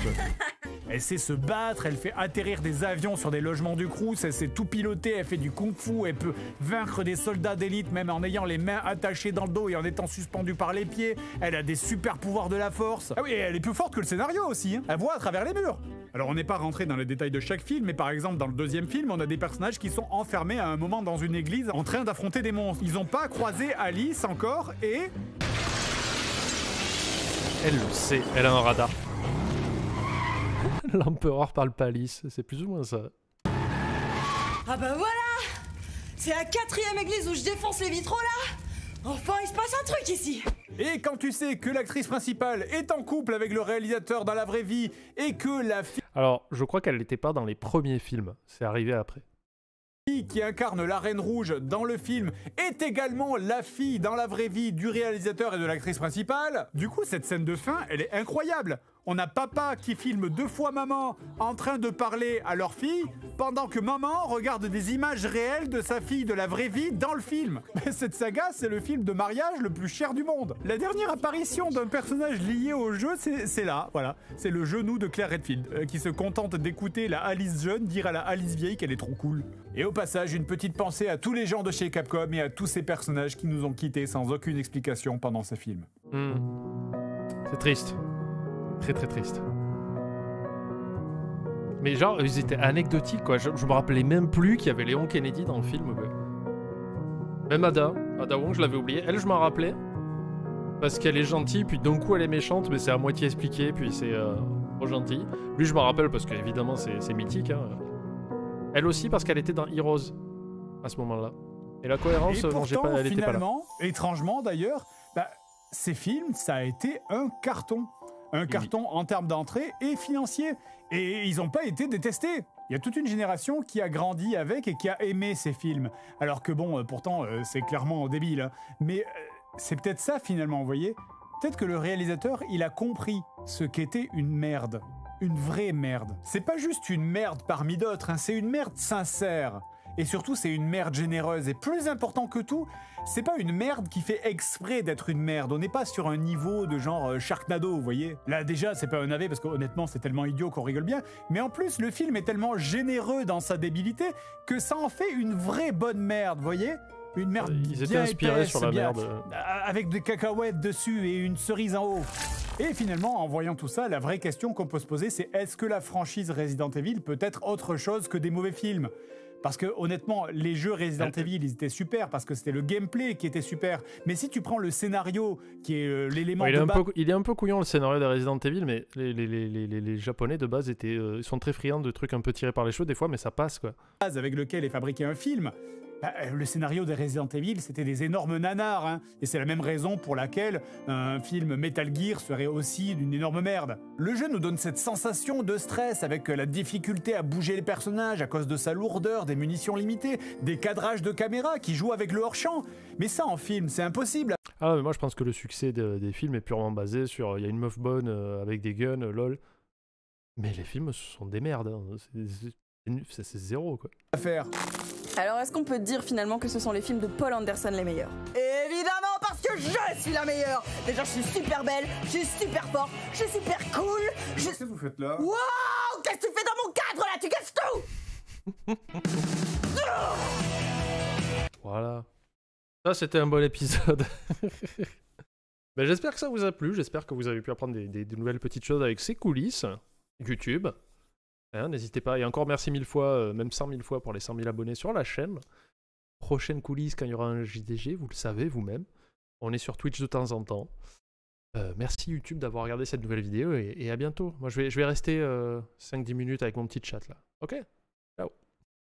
Elle sait se battre, elle fait atterrir des avions sur des logements du Crous, elle sait tout piloter, elle fait du kung-fu, elle peut vaincre des soldats d'élite même en ayant les mains attachées dans le dos et en étant suspendue par les pieds. Elle a des super pouvoirs de la force. Ah oui, elle est plus forte que le scénario aussi, hein. Elle voit à travers les murs. Alors on n'est pas rentré dans les détails de chaque film, mais par exemple dans le deuxième film, on a des personnages qui sont enfermés à un moment dans une église en train d'affronter des monstres. Ils n'ont pas croisé Alice encore et... Elle le sait, elle a un radar. L'empereur parle pas Alice, c'est plus ou moins ça. Ah bah voilà. C'est la 4e église où je défonce les vitraux là. Enfin, il se passe un truc ici. Et quand tu sais que l'actrice principale est en couple avec le réalisateur dans la vraie vie et que la fille... Alors, je crois qu'elle n'était pas dans les premiers films, c'est arrivé après. Qui incarne la Reine Rouge dans le film est également la fille dans la vraie vie du réalisateur et de l'actrice principale. Du coup, cette scène de fin, elle est incroyable. On a papa qui filme 2 fois maman en train de parler à leur fille pendant que maman regarde des images réelles de sa fille de la vraie vie dans le film. Mais cette saga, c'est le film de mariage le plus cher du monde. La dernière apparition d'un personnage lié au jeu, c'est là, voilà. C'est le genou de Claire Redfield qui se contente d'écouter la Alice jeune dire à la Alice vieille qu'elle est trop cool. Et au passage, une petite pensée à tous les gens de chez Capcom et à tous ces personnages qui nous ont quittés sans aucune explication pendant ces films. C'est triste. Très très triste. Mais genre, ils étaient anecdotiques quoi. Je me rappelais même plus qu'il y avait Léon Kennedy dans le film. Quoi. Même Ada Wong, je l'avais oublié. Elle, je m'en rappelais. Parce qu'elle est gentille, puis d'un coup elle est méchante, mais c'est à moitié expliqué, puis c'est trop gentil. Lui, je m'en rappelle parce qu'évidemment c'est mythique. Hein. Elle aussi parce qu'elle était dans Heroes à ce moment-là. Et la cohérence, et pourtant, elle était pas là. Étrangement d'ailleurs, ces films, ça a été un carton. Un carton en termes d'entrée et financier. Et ils n'ont pas été détestés. Il y a toute une génération qui a grandi avec et qui a aimé ces films. Alors que bon, pourtant, c'est clairement débile. Hein. Mais c'est peut-être ça finalement, vous voyez. Peut-être que le réalisateur, il a compris ce qu'était une merde. Une vraie merde. C'est pas juste une merde parmi d'autres, hein, c'est une merde sincère. Et surtout, c'est une merde généreuse. Et plus important que tout, c'est pas une merde qui fait exprès d'être une merde. On n'est pas sur un niveau de genre Sharknado, vous voyez. Là, déjà, c'est pas un navet parce qu'honnêtement, c'est tellement idiot qu'on rigole bien. Mais en plus, le film est tellement généreux dans sa débilité que ça en fait une vraie bonne merde, vous voyez. Une merde Ils étaient bien inspirés épaisse, sur la bien, merde. avec des cacahuètes dessus et une cerise en haut. Et finalement, en voyant tout ça, la vraie question qu'on peut se poser, c'est est-ce que la franchise Resident Evil peut être autre chose que des mauvais films ? Parce que honnêtement, les jeux Resident Evil, ils étaient super parce que c'était le gameplay qui était super. Mais si tu prends le scénario, qui est l'élément de base... Il est un peu couillon le scénario de Resident Evil, mais les Japonais de base ils sont très friands de trucs un peu tirés par les cheveux des fois, mais ça passe quoi. Avec lequel est fabriqué un film. Le scénario des Resident Evil, c'était des énormes nanars, hein. Et c'est la même raison pour laquelle un film Metal Gear serait aussi d'une énorme merde. Le jeu nous donne cette sensation de stress avec la difficulté à bouger les personnages à cause de sa lourdeur, des munitions limitées, des cadrages de caméra qui jouent avec le hors-champ. Mais ça en film, c'est impossible. Ah mais moi je pense que le succès des films est purement basé sur il y a une meuf bonne avec des guns, lol. Mais les films ce sont des merdes, hein. C'est zéro quoi. À faire. Alors est-ce qu'on peut dire finalement que ce sont les films de Paul Anderson les meilleurs? Évidemment, parce que je suis la meilleure. Déjà je suis super belle, je suis super forte, je suis super cool. Qu'est-ce que vous faites là? Wow, qu'est-ce que tu fais dans mon cadre là? Tu casses tout. Voilà. Ça c'était un bon épisode. Ben, j'espère que ça vous a plu, j'espère que vous avez pu apprendre des nouvelles petites choses avec ces coulisses YouTube. Hein, n'hésitez pas. Et encore merci 1000 fois, même 100 000 fois pour les 100 000 abonnés sur la chaîne. Prochaine coulisse quand il y aura un JDG, vous le savez vous-même. On est sur Twitch de temps en temps. Merci YouTube d'avoir regardé cette nouvelle vidéo et à bientôt. Moi je vais rester 5-10 minutes avec mon petit chat là. Ok ?